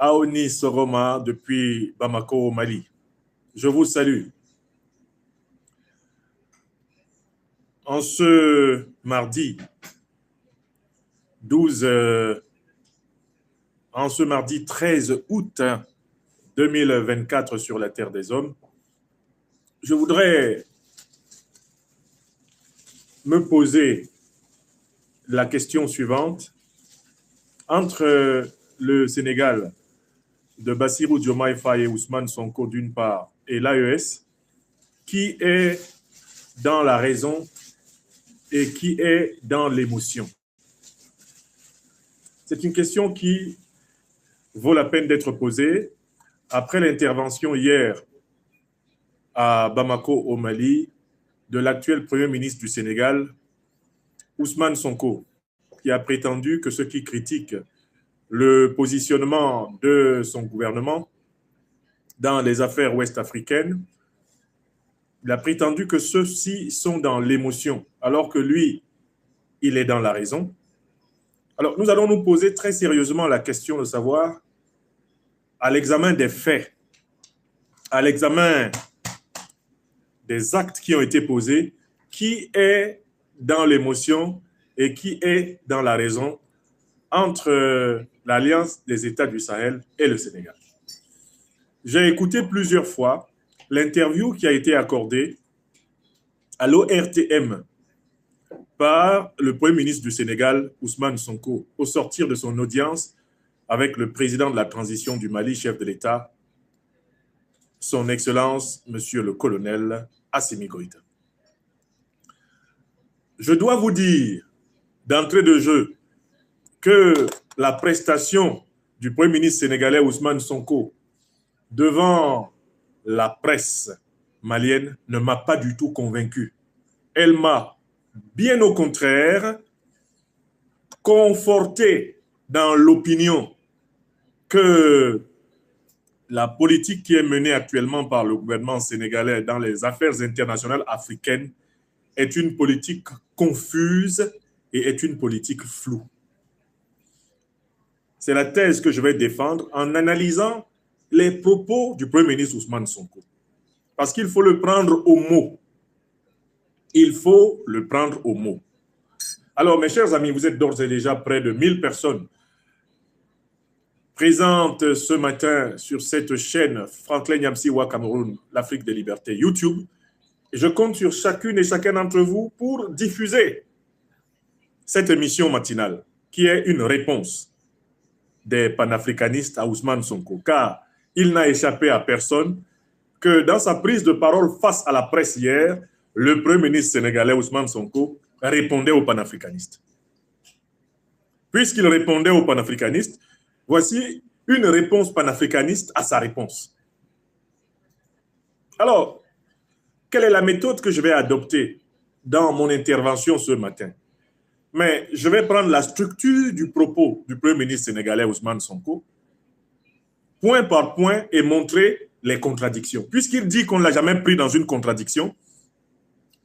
Aoni Soroma depuis Bamako au Mali. Je vous salue. En ce mardi 13 août 2024 sur la Terre des Hommes, je voudrais me poser la question suivante. Entre le Sénégal de Bassirou Diomaye Faye et Ousmane Sonko d'une part et l'AES, qui est dans la raison et qui est dans l'émotion? C'est une question qui vaut la peine d'être posée après l'intervention hier à Bamako au Mali de l'actuel Premier ministre du Sénégal, Ousmane Sonko, qui a prétendu que ceux qui critiquent le positionnement de son gouvernement dans les affaires ouest-africaines, il a prétendu que ceux-ci sont dans l'émotion, alors que lui, il est dans la raison. Alors, nous allons nous poser très sérieusement la question de savoir, à l'examen des faits, à l'examen des actes qui ont été posés, qui est dans l'émotion et qui est dans la raison entre l'Alliance des États du Sahel et le Sénégal. J'ai écouté plusieurs fois l'interview qui a été accordée à l'ORTM par le Premier ministre du Sénégal, Ousmane Sonko, au sortir de son audience avec le président de la transition du Mali, chef de l'État, son Excellence, Monsieur le colonel Assimi Goïta. Je dois vous dire, d'entrée de jeu, que la prestation du Premier ministre sénégalais Ousmane Sonko devant la presse malienne ne m'a pas du tout convaincu. Elle m'a, bien au contraire, conforté dans l'opinion que la politique qui est menée actuellement par le gouvernement sénégalais dans les affaires internationales africaines est une politique confuse et est une politique floue. C'est la thèse que je vais défendre en analysant les propos du Premier ministre Ousmane Sonko. Parce qu'il faut le prendre au mot. Il faut le prendre au mot. Alors, mes chers amis, vous êtes d'ores et déjà près de 1000 personnes présentes ce matin sur cette chaîne Franklin Nyamsiwa Cameroun, l'Afrique des libertés, YouTube. Et je compte sur chacune et chacun d'entre vous pour diffuser cette émission matinale qui est une réponse des panafricanistes à Ousmane Sonko, car il n'a échappé à personne que dans sa prise de parole face à la presse hier, le Premier ministre sénégalais Ousmane Sonko répondait aux panafricanistes. Puisqu'il répondait aux panafricanistes, voici une réponse panafricaniste à sa réponse. Alors, quelle est la méthode que je vais adopter dans mon intervention ce matin? Mais je vais prendre la structure du propos du Premier ministre sénégalais Ousmane Sonko, point par point, et montrer les contradictions. Puisqu'il dit qu'on ne l'a jamais pris dans une contradiction,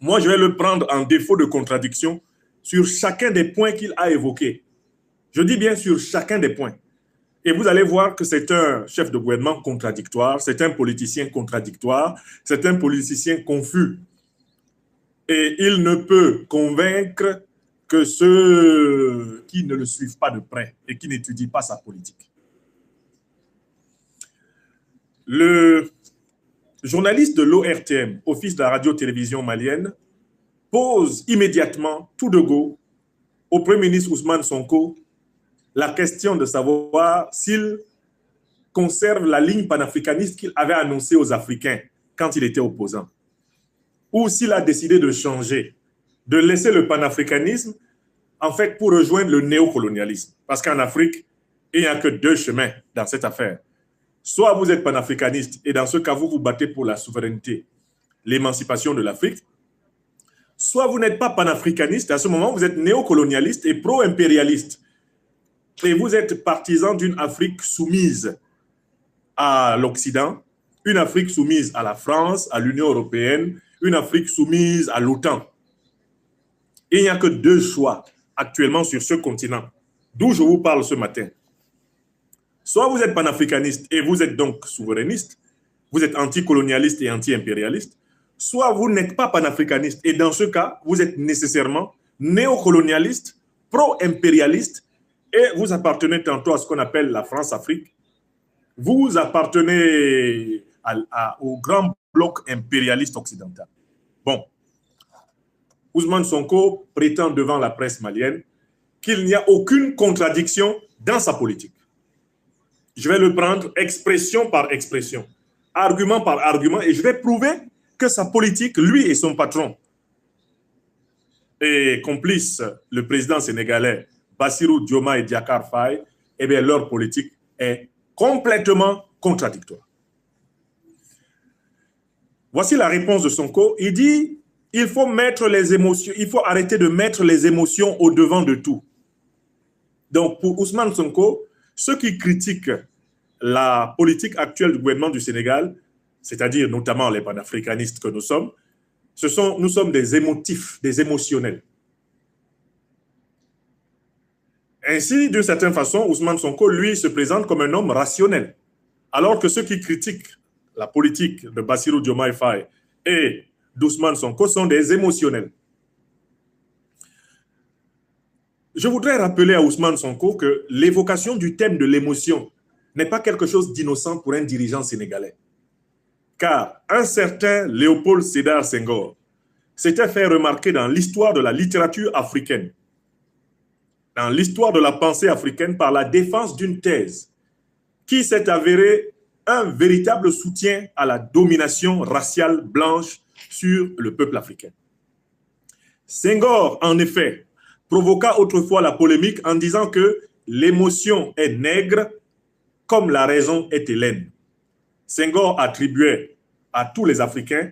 moi je vais le prendre en défaut de contradiction sur chacun des points qu'il a évoqués. Je dis bien sur chacun des points. Et vous allez voir que c'est un chef de gouvernement contradictoire, c'est un politicien contradictoire, c'est un politicien confus. Et il ne peut convaincre que ceux qui ne le suivent pas de près et qui n'étudient pas sa politique. Le journaliste de l'ORTM, Office de la radio-télévision malienne, pose immédiatement, tout de go, au Premier ministre Ousmane Sonko la question de savoir s'il conserve la ligne panafricaniste qu'il avait annoncée aux Africains quand il était opposant, ou s'il a décidé de changer, de laisser le panafricanisme, en fait, pour rejoindre le néocolonialisme. Parce qu'en Afrique, il n'y a que deux chemins dans cette affaire. Soit vous êtes panafricaniste, et dans ce cas, vous vous battez pour la souveraineté, l'émancipation de l'Afrique, soit vous n'êtes pas panafricaniste, à ce moment, vous êtes néocolonialiste et pro-impérialiste. Et vous êtes partisan d'une Afrique soumise à l'Occident, une Afrique soumise à la France, à l'Union européenne, une Afrique soumise à l'OTAN. Il n'y a que deux choix actuellement sur ce continent, d'où je vous parle ce matin. Soit vous êtes panafricaniste et vous êtes donc souverainiste, vous êtes anticolonialiste et anti-impérialiste, soit vous n'êtes pas panafricaniste et dans ce cas, vous êtes nécessairement néocolonialiste, pro-impérialiste et vous appartenez tantôt à ce qu'on appelle la France-Afrique, vous appartenez au grand bloc impérialiste occidental. Bon, Ousmane Sonko prétend devant la presse malienne qu'il n'y a aucune contradiction dans sa politique. Je vais le prendre expression par expression, argument par argument, et je vais prouver que sa politique, lui et son patron, et complice, le président sénégalais Bassirou Diomaye Diakhar Faye, eh bien leur politique est complètement contradictoire. Voici la réponse de Sonko. Il dit il faut mettre les émotions, il faut arrêter de mettre les émotions au devant de tout. Donc pour Ousmane Sonko, ceux qui critiquent la politique actuelle du gouvernement du Sénégal, c'est-à-dire notamment les panafricanistes que nous sommes, nous sommes des émotifs, des émotionnels. Ainsi, d'une certaine façon, Ousmane Sonko, lui, se présente comme un homme rationnel. Alors que ceux qui critiquent la politique de Bassirou Diomaye Faye et d'Ousmane Sonko sont des émotionnels. Je voudrais rappeler à Ousmane Sonko que l'évocation du thème de l'émotion n'est pas quelque chose d'innocent pour un dirigeant sénégalais. Car un certain Léopold Sédar Senghor s'était fait remarquer dans l'histoire de la littérature africaine, dans l'histoire de la pensée africaine, par la défense d'une thèse qui s'est avérée un véritable soutien à la domination raciale blanche sur le peuple africain. Senghor, en effet, provoqua autrefois la polémique en disant que l'émotion est nègre comme la raison est hellène. Senghor attribuait à tous les Africains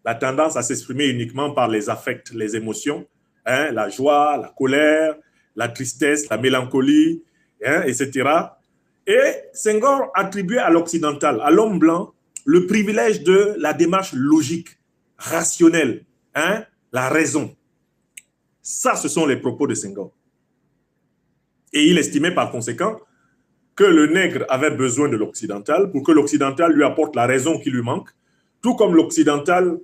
la tendance à s'exprimer uniquement par les affects, les émotions, la joie, la colère, la tristesse, la mélancolie, etc. Et Senghor attribuait à l'occidental, à l'homme blanc, le privilège de la démarche logique, rationnelle, la raison. Ça, ce sont les propos de Senghor. Et il estimait par conséquent que le nègre avait besoin de l'occidental pour que l'occidental lui apporte la raison qui lui manque, tout comme l'occidental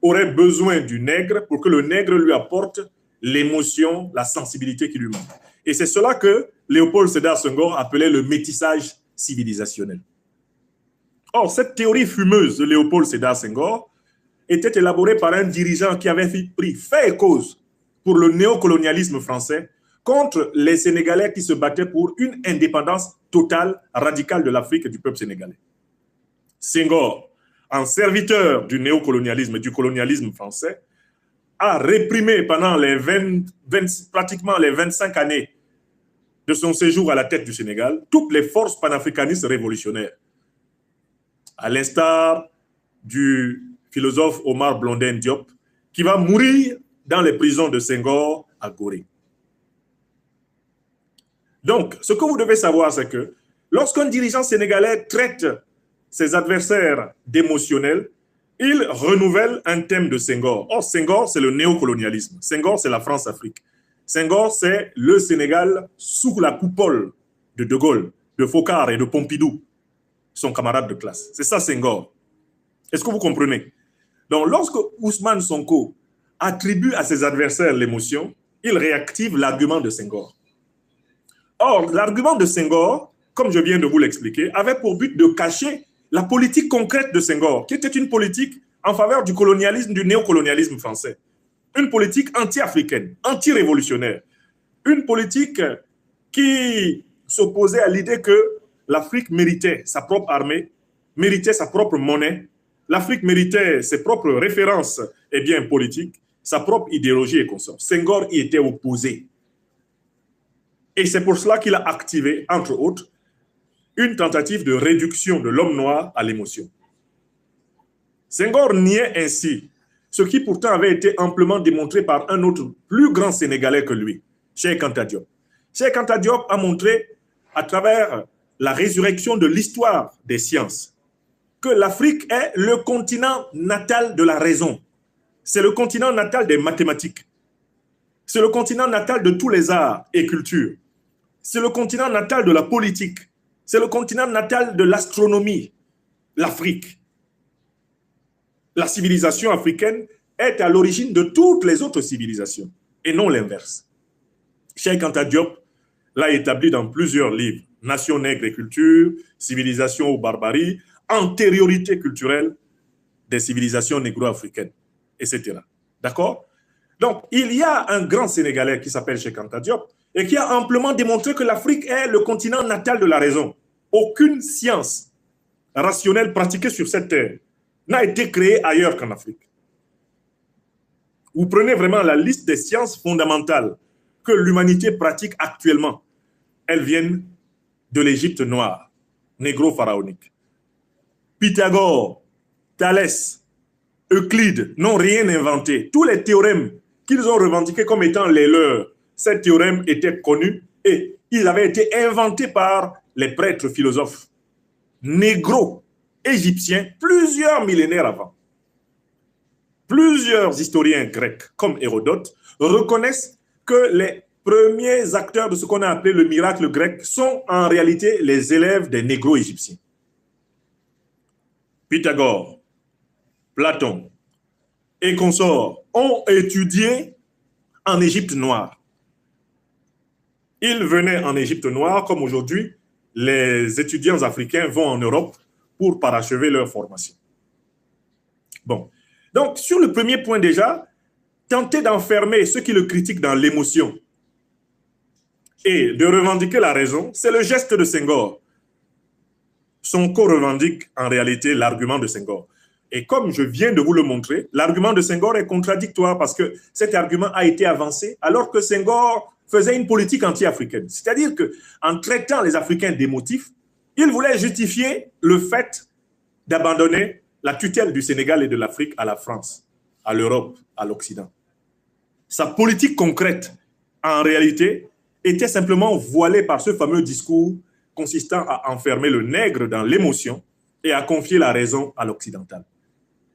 aurait besoin du nègre pour que le nègre lui apporte l'émotion, la sensibilité qui lui manque. Et c'est cela que Léopold Sédar Senghor appelait le métissage civilisationnel. Or, cette théorie fumeuse de Léopold Sédar Senghor était élaborée par un dirigeant qui avait pris fait et cause pour le néocolonialisme français contre les Sénégalais qui se battaient pour une indépendance totale, radicale de l'Afrique et du peuple sénégalais. Senghor, en serviteur du néocolonialisme et du colonialisme français, a réprimé pendant pratiquement les 25 années de son séjour à la tête du Sénégal toutes les forces panafricanistes révolutionnaires, à l'instar du philosophe Omar Blondin Diop, qui va mourir dans les prisons de Senghor à Gorée. Donc, ce que vous devez savoir, c'est que lorsqu'un dirigeant sénégalais traite ses adversaires d'émotionnels, il renouvelle un thème de Senghor. Or, Senghor, c'est le néocolonialisme. Senghor, c'est la France-Afrique. Senghor, c'est le Sénégal sous la coupole de De Gaulle, de Foccart et de Pompidou, son camarade de classe. C'est ça, Senghor. Est-ce que vous comprenez? Donc, lorsque Ousmane Sonko attribue à ses adversaires l'émotion, il réactive l'argument de Senghor. Or, l'argument de Senghor, comme je viens de vous l'expliquer, avait pour but de cacher la politique concrète de Senghor, qui était une politique en faveur du colonialisme, du néocolonialisme français. Une politique anti-africaine, anti-révolutionnaire. Une politique qui s'opposait à l'idée que l'Afrique méritait sa propre armée, méritait sa propre monnaie, l'Afrique méritait ses propres références et biens politiques, sa propre idéologie et consorts. Senghor y était opposé. Et c'est pour cela qu'il a activé, entre autres, une tentative de réduction de l'homme noir à l'émotion. Senghor niait ainsi ce qui pourtant avait été amplement démontré par un autre plus grand Sénégalais que lui, Cheikh Anta Diop. Cheikh Anta Diop a montré, à travers la résurrection de l'histoire des sciences, que l'Afrique est le continent natal de la raison. C'est le continent natal des mathématiques. C'est le continent natal de tous les arts et cultures. C'est le continent natal de la politique. C'est le continent natal de l'astronomie, l'Afrique. La civilisation africaine est à l'origine de toutes les autres civilisations, et non l'inverse. Cheikh Anta Diop l'a établi dans plusieurs livres. Nation nègre et culture, civilisation ou barbarie, antériorité culturelle des civilisations négro-africaines, etc. D'accord? Donc, il y a un grand Sénégalais qui s'appelle Cheikh Anta Diop et qui a amplement démontré que l'Afrique est le continent natal de la raison. Aucune science rationnelle pratiquée sur cette terre n'a été créée ailleurs qu'en Afrique. Vous prenez vraiment la liste des sciences fondamentales que l'humanité pratique actuellement. Elles viennent de l'Égypte noire, négro-pharaonique. Pythagore, Thalès, Euclide n'ont rien inventé. Tous les théorèmes qu'ils ont revendiqués comme étant les leurs, ces théorèmes étaient connus et ils avaient été inventés par les prêtres philosophes négro-égyptiens plusieurs millénaires avant. Plusieurs historiens grecs, comme Hérodote, reconnaissent que les premiers acteurs de ce qu'on a appelé le miracle grec sont en réalité les élèves des négro-égyptiens. Pythagore, Platon et consorts ont étudié en Égypte noire. Ils venaient en Égypte noire comme aujourd'hui, les étudiants africains vont en Europe pour parachever leur formation. Bon. Donc, sur le premier point déjà, tenter d'enfermer ceux qui le critiquent dans l'émotion et de revendiquer la raison, c'est le geste de Senghor. Sonko revendique en réalité l'argument de Senghor. Et comme je viens de vous le montrer, l'argument de Senghor est contradictoire parce que cet argument a été avancé alors que Senghor faisait une politique anti-africaine. C'est-à-dire qu'en traitant les Africains d'émotifs, il voulait justifier le fait d'abandonner la tutelle du Sénégal et de l'Afrique à la France, à l'Europe, à l'Occident. Sa politique concrète, en réalité, était simplement voilée par ce fameux discours consistant à enfermer le nègre dans l'émotion et à confier la raison à l'occidental.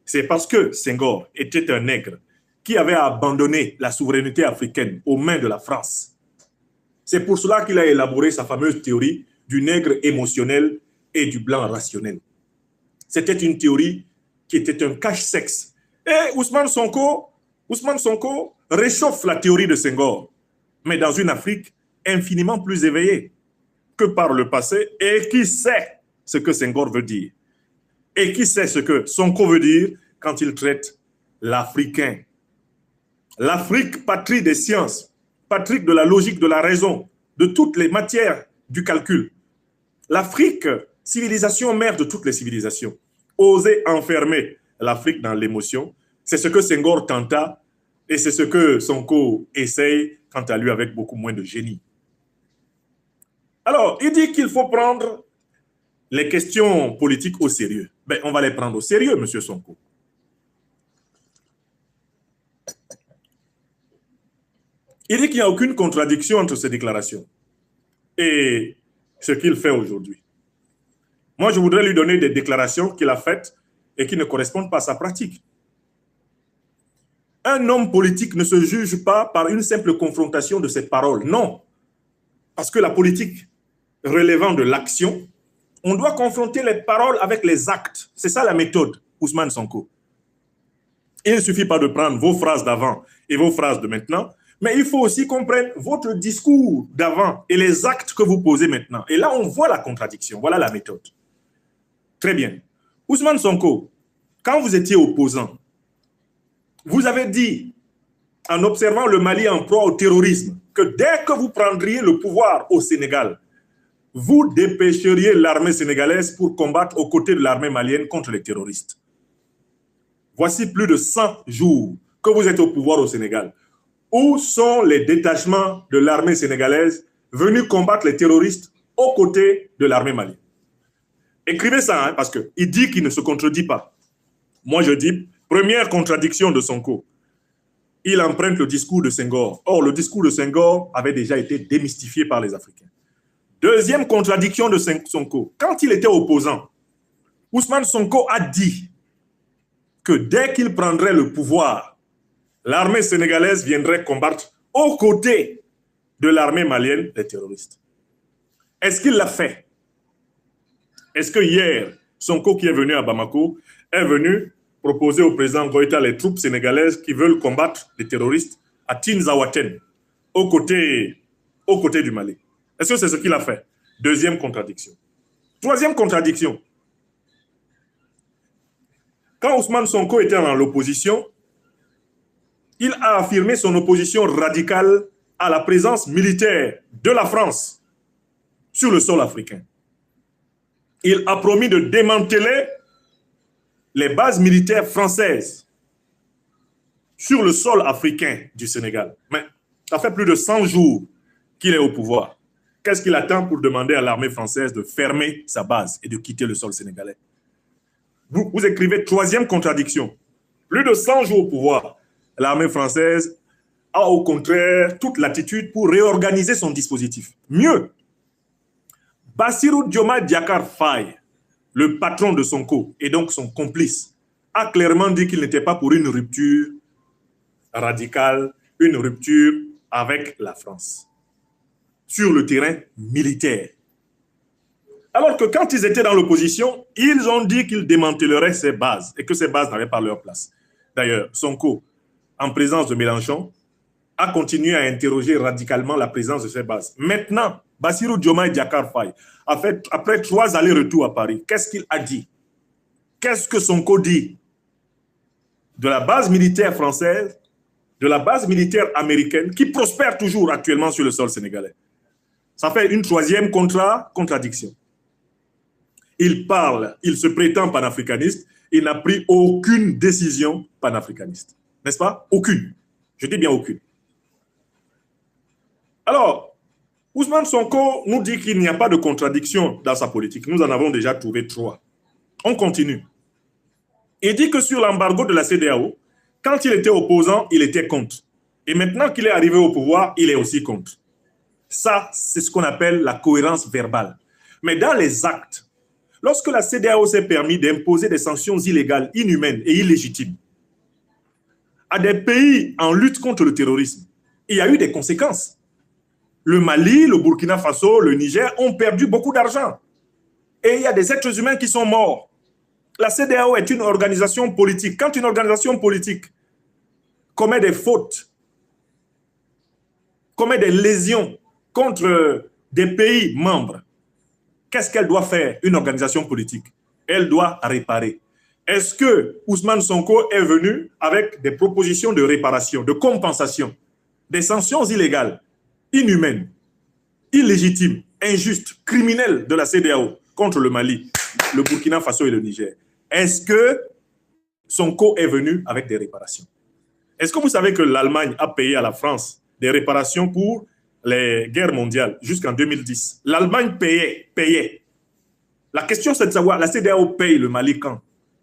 C'est parce que Senghor était un nègre qui avait abandonné la souveraineté africaine aux mains de la France. C'est pour cela qu'il a élaboré sa fameuse théorie du nègre émotionnel et du blanc rationnel. C'était une théorie qui était un cache-sexe. Et Ousmane Sonko réchauffe la théorie de Senghor, mais dans une Afrique infiniment plus éveillée que par le passé et qui sait ce que Senghor veut dire. Et qui sait ce que Sonko veut dire quand il traite l'Africain. L'Afrique, patrie des sciences, patrie de la logique, de la raison, de toutes les matières du calcul. L'Afrique, civilisation mère de toutes les civilisations. Oser enfermer l'Afrique dans l'émotion, c'est ce que Senghor tenta et c'est ce que Sonko essaye, quant à lui, avec beaucoup moins de génie. Alors, il dit qu'il faut prendre les questions politiques au sérieux. Ben, on va les prendre au sérieux, M. Sonko. Il dit qu'il n'y a aucune contradiction entre ces déclarations et ce qu'il fait aujourd'hui. Moi, je voudrais lui donner des déclarations qu'il a faites et qui ne correspondent pas à sa pratique. Un homme politique ne se juge pas par une simple confrontation de ses paroles. Non. Parce que la politique relevant de l'action, on doit confronter les paroles avec les actes. C'est ça la méthode, Ousmane Sonko. Il ne suffit pas de prendre vos phrases d'avant et vos phrases de maintenant, mais il faut aussi qu'on prenne votre discours d'avant et les actes que vous posez maintenant. Et là, on voit la contradiction. Voilà la méthode. Très bien. Ousmane Sonko, quand vous étiez opposant, vous avez dit, en observant le Mali en proie au terrorisme, que dès que vous prendriez le pouvoir au Sénégal, vous dépêcheriez l'armée sénégalaise pour combattre aux côtés de l'armée malienne contre les terroristes. Voici plus de 100 jours que vous êtes au pouvoir au Sénégal. Où sont les détachements de l'armée sénégalaise venus combattre les terroristes aux côtés de l'armée malienne? Écrivez ça, hein, parce qu'il dit qu'il ne se contredit pas. Moi, je dis, première contradiction de Sonko. Il emprunte le discours de Senghor. Or, le discours de Senghor avait déjà été démystifié par les Africains. Deuxième contradiction de Sonko. Quand il était opposant, Ousmane Sonko a dit que dès qu'il prendrait le pouvoir, l'armée sénégalaise viendrait combattre aux côtés de l'armée malienne les terroristes. Est-ce qu'il l'a fait? Est-ce que hier, Sonko qui est venu à Bamako est venu proposer au président Goïta les troupes sénégalaises qui veulent combattre les terroristes à Tinzawaten, aux côtés du Mali? Est-ce que c'est ce qu'il a fait? Deuxième contradiction. Troisième contradiction. Quand Ousmane Sonko était dans l'opposition, il a affirmé son opposition radicale à la présence militaire de la France sur le sol africain. Il a promis de démanteler les bases militaires françaises sur le sol africain du Sénégal. Mais ça fait plus de 100 jours qu'il est au pouvoir. Qu'est-ce qu'il attend pour demander à l'armée française de fermer sa base et de quitter le sol sénégalais? Vous écrivez troisième contradiction. Plus de 100 jours au pouvoir, l'armée française a au contraire toute l'attitude pour réorganiser son dispositif. Mieux, Bassirou Diomaye Diakhar Faye, le patron de Sonko et donc son complice, a clairement dit qu'il n'était pas pour une rupture radicale, une rupture avec la France sur le terrain militaire. Alors que quand ils étaient dans l'opposition, ils ont dit qu'ils démantèleraient ces bases et que ces bases n'avaient pas leur place. D'ailleurs, Sonko, en présence de Mélenchon, a continué à interroger radicalement la présence de ces bases. Maintenant, Bassirou Diomaye Diakhar Faye, après 3 allers-retours à Paris, qu'est-ce qu'il a dit? Qu'est-ce que Sonko dit de la base militaire française, de la base militaire américaine, qui prospère toujours actuellement sur le sol sénégalais? Ça fait une troisième contradiction. Il parle, il se prétend panafricaniste, il n'a pris aucune décision panafricaniste. N'est-ce pas? Aucune. Je dis bien aucune. Alors, Ousmane Sonko nous dit qu'il n'y a pas de contradiction dans sa politique. Nous en avons déjà trouvé 3. On continue. Il dit que sur l'embargo de la CEDEAO, quand il était opposant, il était contre. Et maintenant qu'il est arrivé au pouvoir, il est aussi contre. Ça, c'est ce qu'on appelle la cohérence verbale. Mais dans les actes, lorsque la CEDEAO s'est permis d'imposer des sanctions illégales, inhumaines et illégitimes à des pays en lutte contre le terrorisme, il y a eu des conséquences. Le Mali, le Burkina Faso, le Niger ont perdu beaucoup d'argent. Et il y a des êtres humains qui sont morts. La CEDEAO est une organisation politique. Quand une organisation politique commet des fautes, commet des lésions contre des pays membres, qu'est-ce qu'elle doit faire, une organisation politique? Elle doit réparer. Est-ce que Ousmane Sonko est venu avec des propositions de réparation, de compensation, des sanctions illégales, inhumaines, illégitimes, injustes, criminelles de la CEDEAO contre le Mali, le Burkina Faso et le Niger? Est-ce que Sonko est venu avec des réparations? Est-ce que vous savez que l'Allemagne a payé à la France des réparations pour les guerres mondiales jusqu'en 2010? L'Allemagne payait. La question, c'est de savoir, la CEDEAO paye le Mali quand?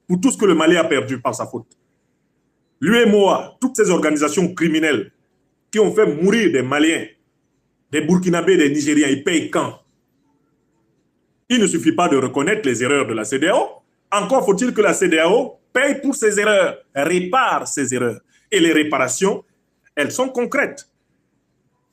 Pour tout ce que le Mali a perdu par sa faute. L'UEMOA, toutes ces organisations criminelles qui ont fait mourir des Maliens, des Burkinabés, des Nigériens, ils payent quand? Il ne suffit pas de reconnaître les erreurs de la CEDEAO. Encore faut-il que la CEDEAO paye pour ses erreurs, répare ses erreurs. Et les réparations, elles sont concrètes.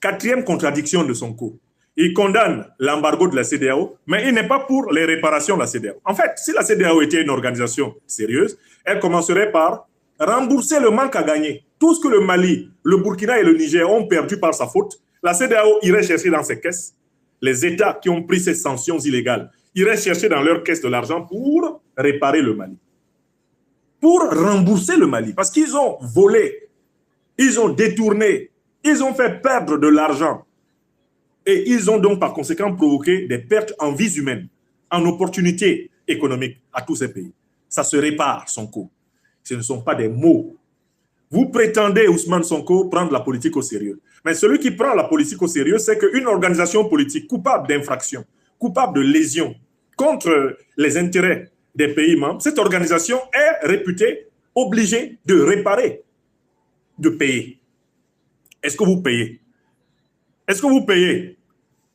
Quatrième contradiction de Sonko. Il condamne l'embargo de la CEDEAO, mais il n'est pas pour les réparations de la CEDEAO. En fait, si la CEDEAO était une organisation sérieuse, elle commencerait par rembourser le manque à gagner. Tout ce que le Mali, le Burkina et le Niger ont perdu par sa faute, la CEDEAO irait chercher dans ses caisses. Les États qui ont pris ces sanctions illégales iraient chercher dans leur caisse de l'argent pour réparer le Mali. Pour rembourser le Mali. Parce qu'ils ont volé, ils ont détourné, ils ont fait perdre de l'argent. Et ils ont donc par conséquent provoqué des pertes en vies humaines, en opportunités économiques à tous ces pays. Ça se répare, Sonko. Ce ne sont pas des mots. Vous prétendez, Ousmane Sonko, prendre la politique au sérieux. Mais celui qui prend la politique au sérieux, c'est qu'une organisation politique coupable d'infraction, coupable de lésion contre les intérêts des pays membres, cette organisation est réputée obligée de réparer, de payer. Est-ce que vous payez? Est-ce que vous payez?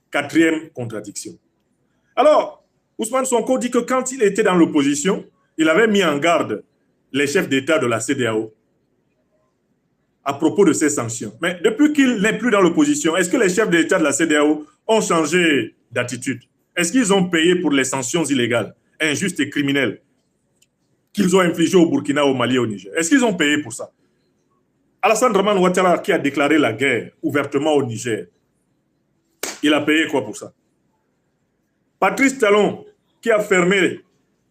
Quatrième contradiction. Alors, Ousmane Sonko dit que quand il était dans l'opposition, il avait mis en garde les chefs d'État de la CEDEAO à propos de ces sanctions. Mais depuis qu'il n'est plus dans l'opposition, est-ce que les chefs d'État de la CEDEAO ont changé d'attitude? Est-ce qu'ils ont payé pour les sanctions illégales, injustes et criminelles qu'ils ont infligées au Burkina, au Mali et au Niger? Est-ce qu'ils ont payé pour ça? Alassane Draman Ouattara, qui a déclaré la guerre ouvertement au Niger, il a payé quoi pour ça? Patrice Talon, qui a fermé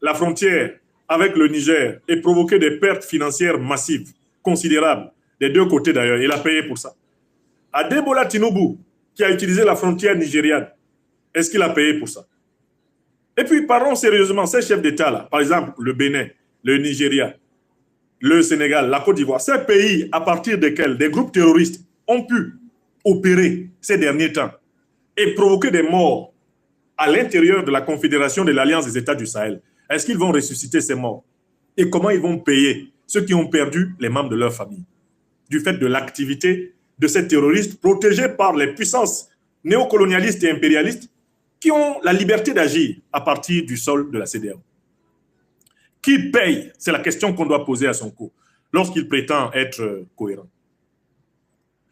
la frontière avec le Niger et provoqué des pertes financières massives, considérables, des deux côtés d'ailleurs, il a payé pour ça. Adebola Tinubu, qui a utilisé la frontière nigériane, est-ce qu'il a payé pour ça? Et puis parlons sérieusement, ces chefs d'État-là, par exemple le Bénin, le Nigeria, le Sénégal, la Côte d'Ivoire, ces pays à partir desquels des groupes terroristes ont pu opérer ces derniers temps et provoquer des morts à l'intérieur de la Confédération de l'Alliance des États du Sahel, est-ce qu'ils vont ressusciter ces morts? Et comment ils vont payer ceux qui ont perdu les membres de leur famille du fait de l'activité de ces terroristes protégés par les puissances néocolonialistes et impérialistes qui ont la liberté d'agir à partir du sol de la CEDEAO? Qui paye? C'est la question qu'on doit poser à Sonko lorsqu'il prétend être cohérent.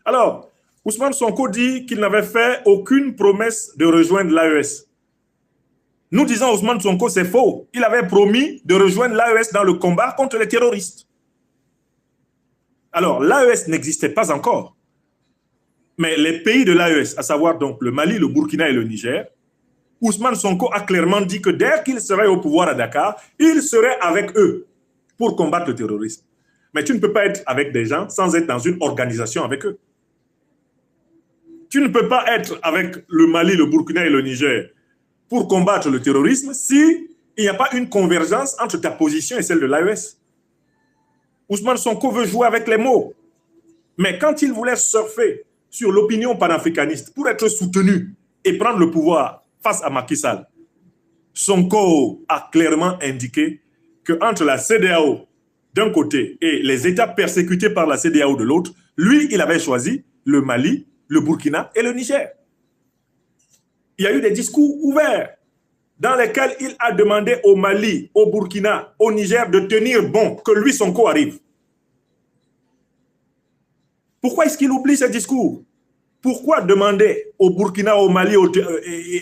Alors, Ousmane Sonko dit qu'il n'avait fait aucune promesse de rejoindre l'AES. Nous disons Ousmane Sonko, c'est faux. Il avait promis de rejoindre l'AES dans le combat contre les terroristes. Alors, l'AES n'existait pas encore. Mais les pays de l'AES, à savoir donc le Mali, le Burkina et le Niger, Ousmane Sonko a clairement dit que dès qu'il serait au pouvoir à Dakar, il serait avec eux pour combattre le terrorisme. Mais tu ne peux pas être avec des gens sans être dans une organisation avec eux. Tu ne peux pas être avec le Mali, le Burkina et le Niger pour combattre le terrorisme s'il n'y a pas une convergence entre ta position et celle de l'AES. Ousmane Sonko veut jouer avec les mots. Mais quand il voulait surfer sur l'opinion panafricaniste pour être soutenu et prendre le pouvoir face à Macky Sall, Sonko a clairement indiqué qu'entre la CEDEAO d'un côté et les États persécutés par la CEDEAO de l'autre, lui, il avait choisi le Mali, le Burkina et le Niger. Il y a eu des discours ouverts dans lesquels il a demandé au Mali, au Burkina, au Niger de tenir bon, que lui, Sonko arrive. Pourquoi est-ce qu'il oublie ces discours? Pourquoi demander au Burkina, au Mali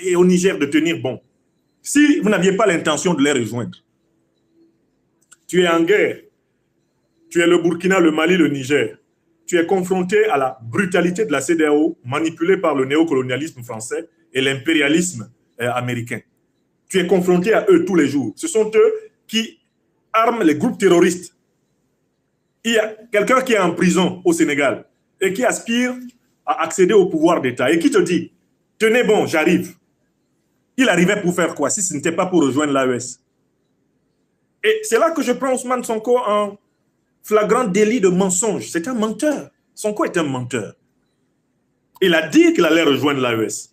et au Niger de tenir bon si vous n'aviez pas l'intention de les rejoindre? Tu es en guerre. Tu es le Burkina, le Mali, le Niger. Tu es confronté à la brutalité de la CEDEAO manipulée par le néocolonialisme français et l'impérialisme américain. Tu es confronté à eux tous les jours. Ce sont eux qui arment les groupes terroristes. Il y a quelqu'un qui est en prison au Sénégal et qui aspire à accéder au pouvoir d'État et qui te dit, tenez bon, j'arrive. Il arrivait pour faire quoi si ce n'était pas pour rejoindre l'AES? Et c'est là que je prends Ousmane Sonko en flagrant délit de mensonge. C'est un menteur. Sonko est un menteur. Il a dit qu'il allait rejoindre l'AES.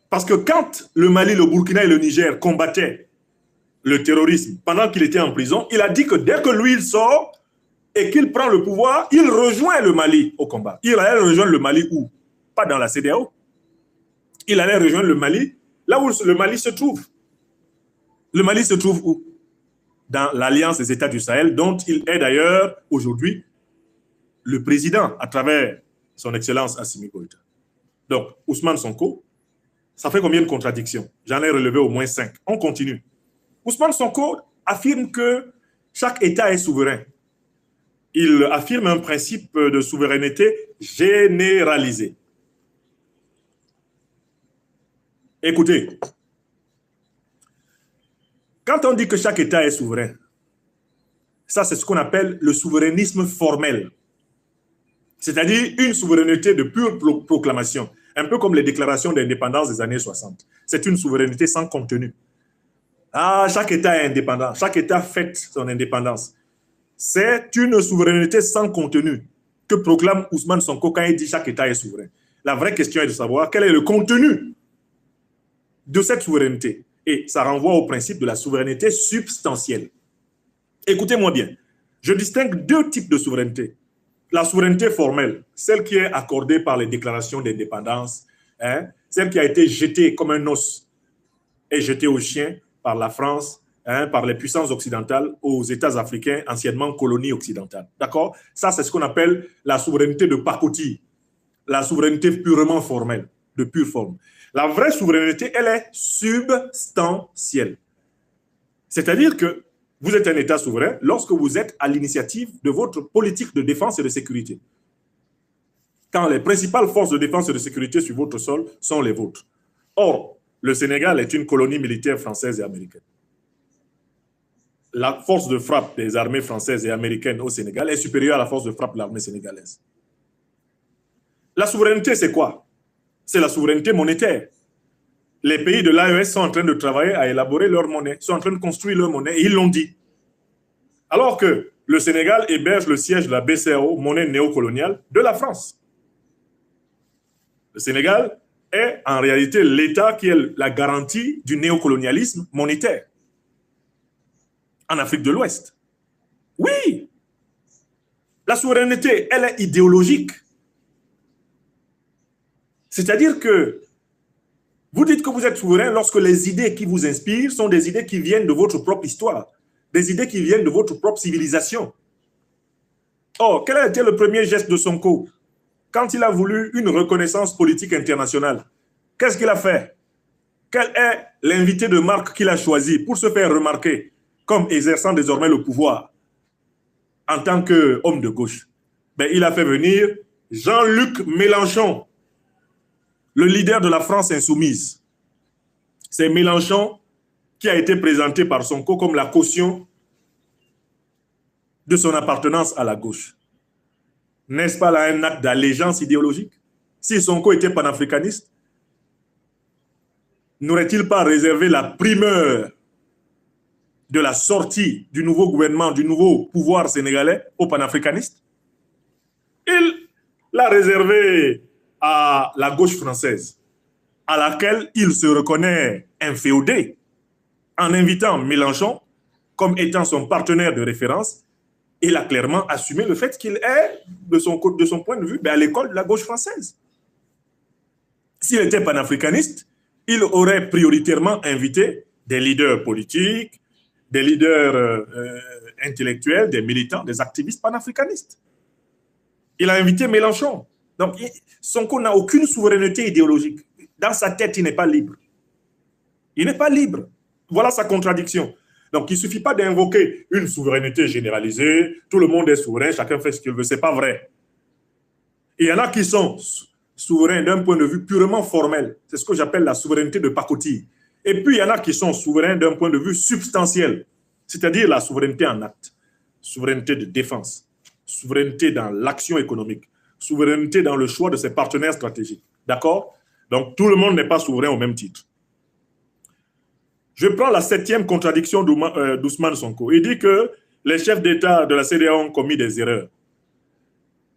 Parce que quand le Mali, le Burkina et le Niger combattaient le terrorisme pendant qu'il était en prison, il a dit que dès que lui, il sort et qu'il prend le pouvoir, il rejoint le Mali au combat. Il allait rejoindre le Mali où? Pas dans la CEDEAO. Il allait rejoindre le Mali là où le Mali se trouve. Le Mali se trouve où? Dans l'Alliance des États du Sahel, dont il est d'ailleurs aujourd'hui le président à travers son Excellence Assimi Goïta. Donc, Ousmane Sonko, ça fait combien de contradictions? J'en ai relevé au moins 5. On continue. Ousmane Sonko affirme que chaque État est souverain. Il affirme un principe de souveraineté généralisé. Écoutez, quand on dit que chaque État est souverain, ça c'est ce qu'on appelle le souverainisme formel. C'est-à-dire une souveraineté de pure proclamation, un peu comme les déclarations d'indépendance des années 60. C'est une souveraineté sans contenu. Ah, chaque État est indépendant, chaque État fête son indépendance. C'est une souveraineté sans contenu que proclame Ousmane Sonko quand il dit chaque État est souverain. La vraie question est de savoir quel est le contenu de cette souveraineté. Et ça renvoie au principe de la souveraineté substantielle. Écoutez-moi bien, je distingue deux types de souveraineté. La souveraineté formelle, celle qui est accordée par les déclarations d'indépendance, celle qui a été jetée comme un os et jetée aux chiens par la France, par les puissances occidentales aux États africains, anciennement colonies occidentales. Ça, c'est ce qu'on appelle la souveraineté de pacotille, la souveraineté purement formelle. de pure forme. La vraie souveraineté, elle est substantielle. C'est-à-dire que vous êtes un État souverain lorsque vous êtes à l'initiative de votre politique de défense et de sécurité. Quand les principales forces de défense et de sécurité sur votre sol sont les vôtres. Or, le Sénégal est une colonie militaire française et américaine. La force de frappe des armées françaises et américaines au Sénégal est supérieure à la force de frappe de l'armée sénégalaise. La souveraineté, c'est quoi? C'est la souveraineté monétaire. Les pays de l'AES sont en train de travailler à élaborer leur monnaie, sont en train de construire leur monnaie, et ils l'ont dit. Alors que le Sénégal héberge le siège de la BCEAO, monnaie néocoloniale, de la France. Le Sénégal est en réalité l'État qui est la garantie du néocolonialisme monétaire en Afrique de l'Ouest. Oui, la souveraineté, elle est idéologique. C'est-à-dire que vous dites que vous êtes souverain lorsque les idées qui vous inspirent sont des idées qui viennent de votre propre histoire, des idées qui viennent de votre propre civilisation. Or, quel a été le premier geste de Sonko quand il a voulu une reconnaissance politique internationale? Qu'est-ce qu'il a fait? Quel est l'invité de marque qu'il a choisi pour se faire remarquer comme exerçant désormais le pouvoir en tant qu'homme de gauche? Ben, il a fait venir Jean-Luc Mélenchon, le leader de la France insoumise. C'est Mélenchon qui a été présenté par Sonko comme la caution de son appartenance à la gauche. N'est-ce pas là un acte d'allégeance idéologique? Si Sonko était panafricaniste, n'aurait-il pas réservé la primeur de la sortie du nouveau gouvernement, du nouveau pouvoir sénégalais aux panafricanistes? Il l'a réservé à la gauche française, à laquelle il se reconnaît inféodé, en invitant Mélenchon comme étant son partenaire de référence. Il a clairement assumé le fait qu'il est, de son point de vue, à l'école de la gauche française. S'il était panafricaniste, il aurait prioritairement invité des leaders politiques, des leaders intellectuels, des militants, des activistes panafricanistes. Il a invité Mélenchon. Donc, Sonko n'a aucune souveraineté idéologique. Dans sa tête, il n'est pas libre. Il n'est pas libre. Voilà sa contradiction. Donc, il ne suffit pas d'invoquer une souveraineté généralisée. Tout le monde est souverain, chacun fait ce qu'il veut. Ce n'est pas vrai. Il y en a qui sont souverains d'un point de vue purement formel. C'est ce que j'appelle la souveraineté de pacotille. Et puis, il y en a qui sont souverains d'un point de vue substantiel, c'est-à-dire la souveraineté en acte, souveraineté de défense, souveraineté dans l'action économique, souveraineté dans le choix de ses partenaires stratégiques. D'accord? Donc, tout le monde n'est pas souverain au même titre. Je prends la 7e contradiction d'Ousmane Sonko. Il dit que les chefs d'État de la CEDEAO ont commis des erreurs.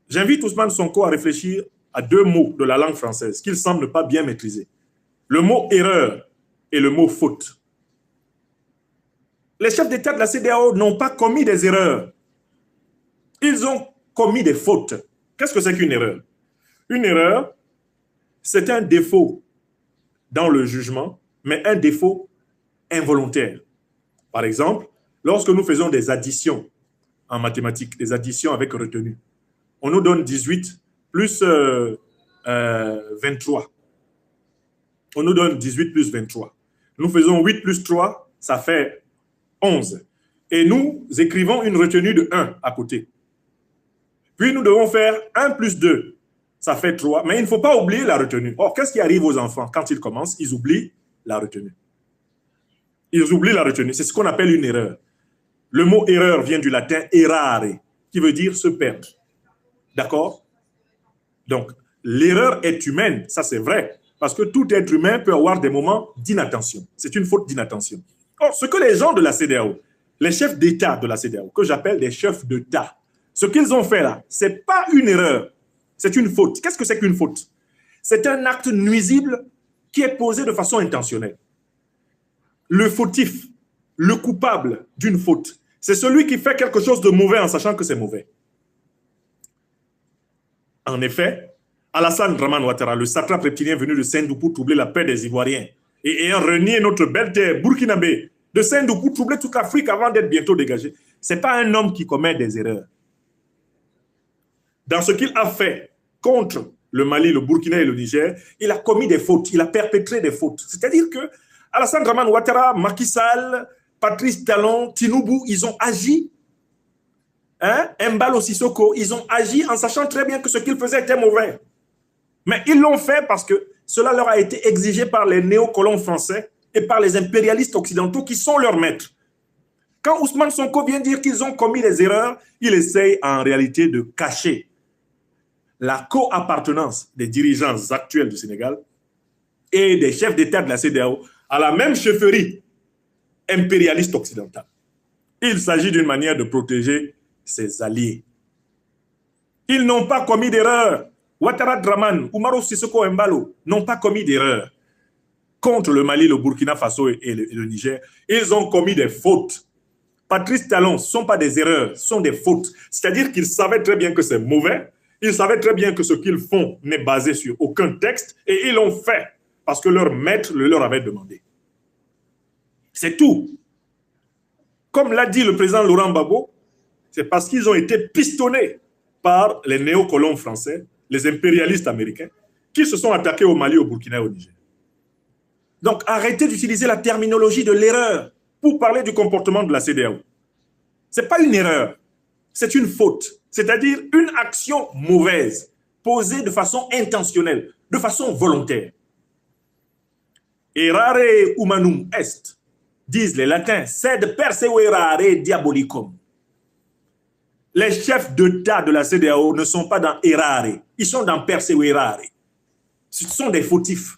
J'invite Ousmane Sonko à réfléchir à 2 mots de la langue française qu'il semble ne pas bien maîtriser. Le mot erreur et le mot faute. Les chefs d'État de la CEDEAO n'ont pas commis des erreurs. Ils ont commis des fautes. Qu'est-ce que c'est qu'une erreur? Une erreur, c'est un défaut dans le jugement, mais un défaut involontaire. Par exemple, lorsque nous faisons des additions en mathématiques, des additions avec retenue, on nous donne 18 plus 23. On nous donne 18 plus 23. Nous faisons 8 plus 3, ça fait 11. Et nous écrivons une retenue de 1 à côté. Puis nous devons faire 1 plus 2, ça fait 3. Mais il ne faut pas oublier la retenue. Or, qu'est-ce qui arrive aux enfants quand ils commencent? Ils oublient la retenue. Ils oublient la retenue. C'est ce qu'on appelle une erreur. Le mot erreur vient du latin errare, qui veut dire se perdre. D'accord? Donc, l'erreur est humaine, ça c'est vrai, parce que tout être humain peut avoir des moments d'inattention. C'est une faute d'inattention. Or, ce que les gens de la CEDEAO, les chefs d'État de la CEDEAO, que j'appelle des chefs d'État, ce qu'ils ont fait là, ce n'est pas une erreur, c'est une faute. Qu'est-ce que c'est qu'une faute? C'est un acte nuisible qui est posé de façon intentionnelle. Le fautif, le coupable d'une faute, c'est celui qui fait quelque chose de mauvais en sachant que c'est mauvais. En effet, Alassane Dramane Ouattara, le satrape reptilien venu de Sendou pour troubler la paix des Ivoiriens et ayant renié notre belle terre burkinabé de Sendou pour troubler toute l'Afrique avant d'être bientôt dégagé, ce n'est pas un homme qui commet des erreurs. Dans ce qu'il a fait contre le Mali, le Burkina et le Niger, il a commis des fautes, il a perpétré des fautes. C'est-à-dire que Alassane Dramane Ouattara, Macky Sall, Patrice Talon, Tinubu, ils ont agi, Embalo Sissoko, ils ont agi en sachant très bien que ce qu'ils faisaient était mauvais. Mais ils l'ont fait parce que cela leur a été exigé par les néocolons français et par les impérialistes occidentaux qui sont leurs maîtres. Quand Ousmane Sonko vient dire qu'ils ont commis des erreurs, il essaye en réalité de cacher la co-appartenance des dirigeants actuels du Sénégal et des chefs d'État de la CEDEAO à la même chefferie impérialiste occidentale. Il s'agit d'une manière de protéger ses alliés. Ils n'ont pas commis d'erreur. Ouattara Dramane, Oumaro Sissoko Embalo n'ont pas commis d'erreur contre le Mali, le Burkina Faso et le Niger. Ils ont commis des fautes. Patrice Talon, ce ne sont pas des erreurs, ce sont des fautes. C'est-à-dire qu'ils savaient très bien que c'est mauvais, ils savaient très bien que ce qu'ils font n'est basé sur aucun texte, et ils l'ont fait parce que leur maître le leur avait demandé. C'est tout. Comme l'a dit le président Laurent Gbagbo, c'est parce qu'ils ont été pistonnés par les néocolons français, les impérialistes américains, qui se sont attaqués au Mali, au Burkina et au Niger. Donc arrêtez d'utiliser la terminologie de l'erreur pour parler du comportement de la CEDEAO. Ce n'est pas une erreur, c'est une faute, c'est-à-dire une action mauvaise, posée de façon intentionnelle, de façon volontaire. Errare humanum est, disent les latins, sed perseverare diabolicum. Les chefs d'État de la CEDEAO ne sont pas dans errare, ils sont dans perseverare. Ce sont des fautifs,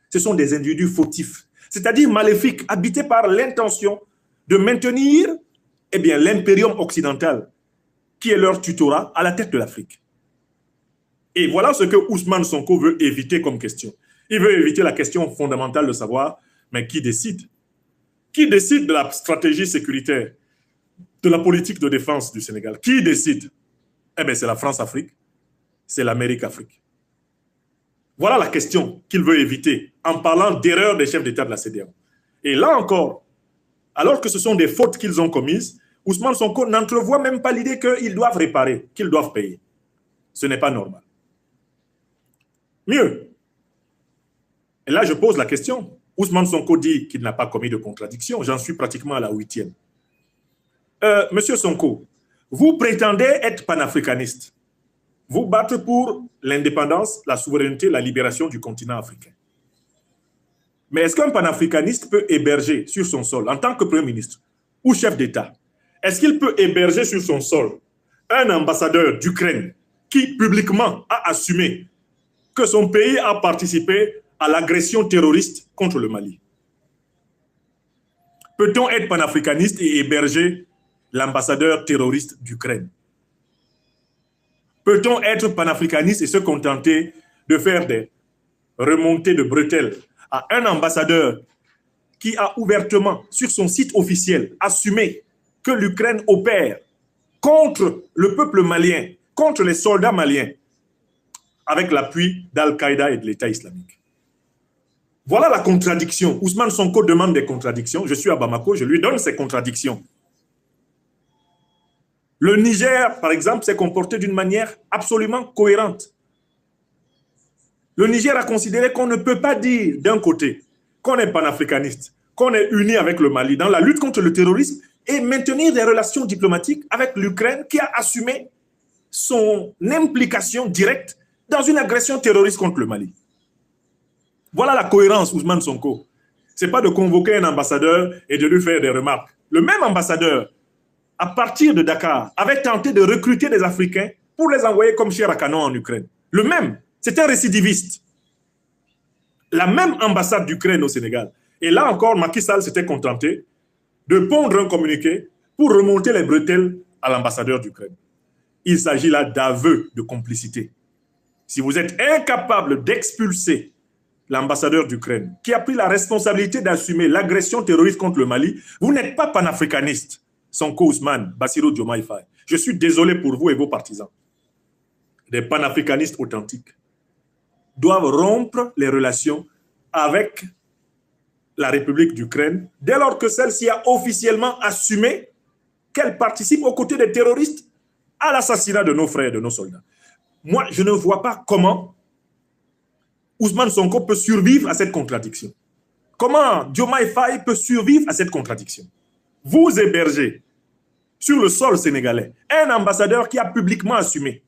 ce sont des individus fautifs, c'est-à-dire maléfiques, habités par l'intention de maintenir l'impérium occidental, qui est leur tutorat, à la tête de l'Afrique. Et voilà ce que Ousmane Sonko veut éviter comme question. Il veut éviter la question fondamentale de savoir, mais qui décide? Qui décide de la stratégie sécuritaire, de la politique de défense du Sénégal? Qui décide? Eh bien, c'est la France-Afrique, c'est l'Amérique-Afrique. Voilà la question qu'il veut éviter en parlant d'erreurs des chefs d'État de la CEDEAO. Et là encore, alors que ce sont des fautes qu'ils ont commises, Ousmane Sonko n'entrevoit même pas l'idée qu'ils doivent réparer, qu'ils doivent payer. Ce n'est pas normal. Mieux. Et là, je pose la question. Ousmane Sonko dit qu'il n'a pas commis de contradiction. J'en suis pratiquement à la 8e. Monsieur Sonko, vous prétendez être panafricaniste. Vous battre pour l'indépendance, la souveraineté, la libération du continent africain. Mais est-ce qu'un panafricaniste peut héberger sur son sol, en tant que Premier ministre ou chef d'État, est-ce qu'il peut héberger sur son sol un ambassadeur d'Ukraine qui publiquement a assumé que son pays a participé à l'agression terroriste contre le Mali? Peut-on être panafricaniste et héberger l'ambassadeur terroriste d'Ukraine? Peut-on être panafricaniste et se contenter de faire des remontées de bretelles à un ambassadeur qui a ouvertement, sur son site officiel, assumé que l'Ukraine opère contre le peuple malien, contre les soldats maliens, avec l'appui d'Al-Qaïda et de l'État islamique? Voilà la contradiction. Ousmane Sonko demande des contradictions. Je suis à Bamako, je lui donne ces contradictions. Le Niger, par exemple, s'est comporté d'une manière absolument cohérente. Le Niger a considéré qu'on ne peut pas dire d'un côté qu'on est panafricaniste, qu'on est uni avec le Mali dans la lutte contre le terrorisme et maintenir des relations diplomatiques avec l'Ukraine qui a assumé son implication directe dans une agression terroriste contre le Mali. Voilà la cohérence, Ousmane Sonko. Ce n'est pas de convoquer un ambassadeur et de lui faire des remarques. Le même ambassadeur, à partir de Dakar, avait tenté de recruter des Africains pour les envoyer comme chair à canon en Ukraine. Le même, c'est un récidiviste. La même ambassade d'Ukraine au Sénégal. Et là encore, Macky Sall s'était contenté de pondre un communiqué pour remonter les bretelles à l'ambassadeur d'Ukraine. Il s'agit là d'aveu de complicité. Si vous êtes incapable d'expulser l'ambassadeur d'Ukraine, qui a pris la responsabilité d'assumer l'agression terroriste contre le Mali, vous n'êtes pas panafricaniste. Sonko Ousmane, Bassirou Diomaye Faye. Je suis désolé pour vous et vos partisans. Des panafricanistes authentiques doivent rompre les relations avec la République d'Ukraine dès lors que celle-ci a officiellement assumé qu'elle participe aux côtés des terroristes à l'assassinat de nos frères et de nos soldats. Moi, je ne vois pas comment Ousmane Sonko peut survivre à cette contradiction? Comment Diomaye Faye peut survivre à cette contradiction? Vous hébergez sur le sol sénégalais un ambassadeur qui a publiquement assumé,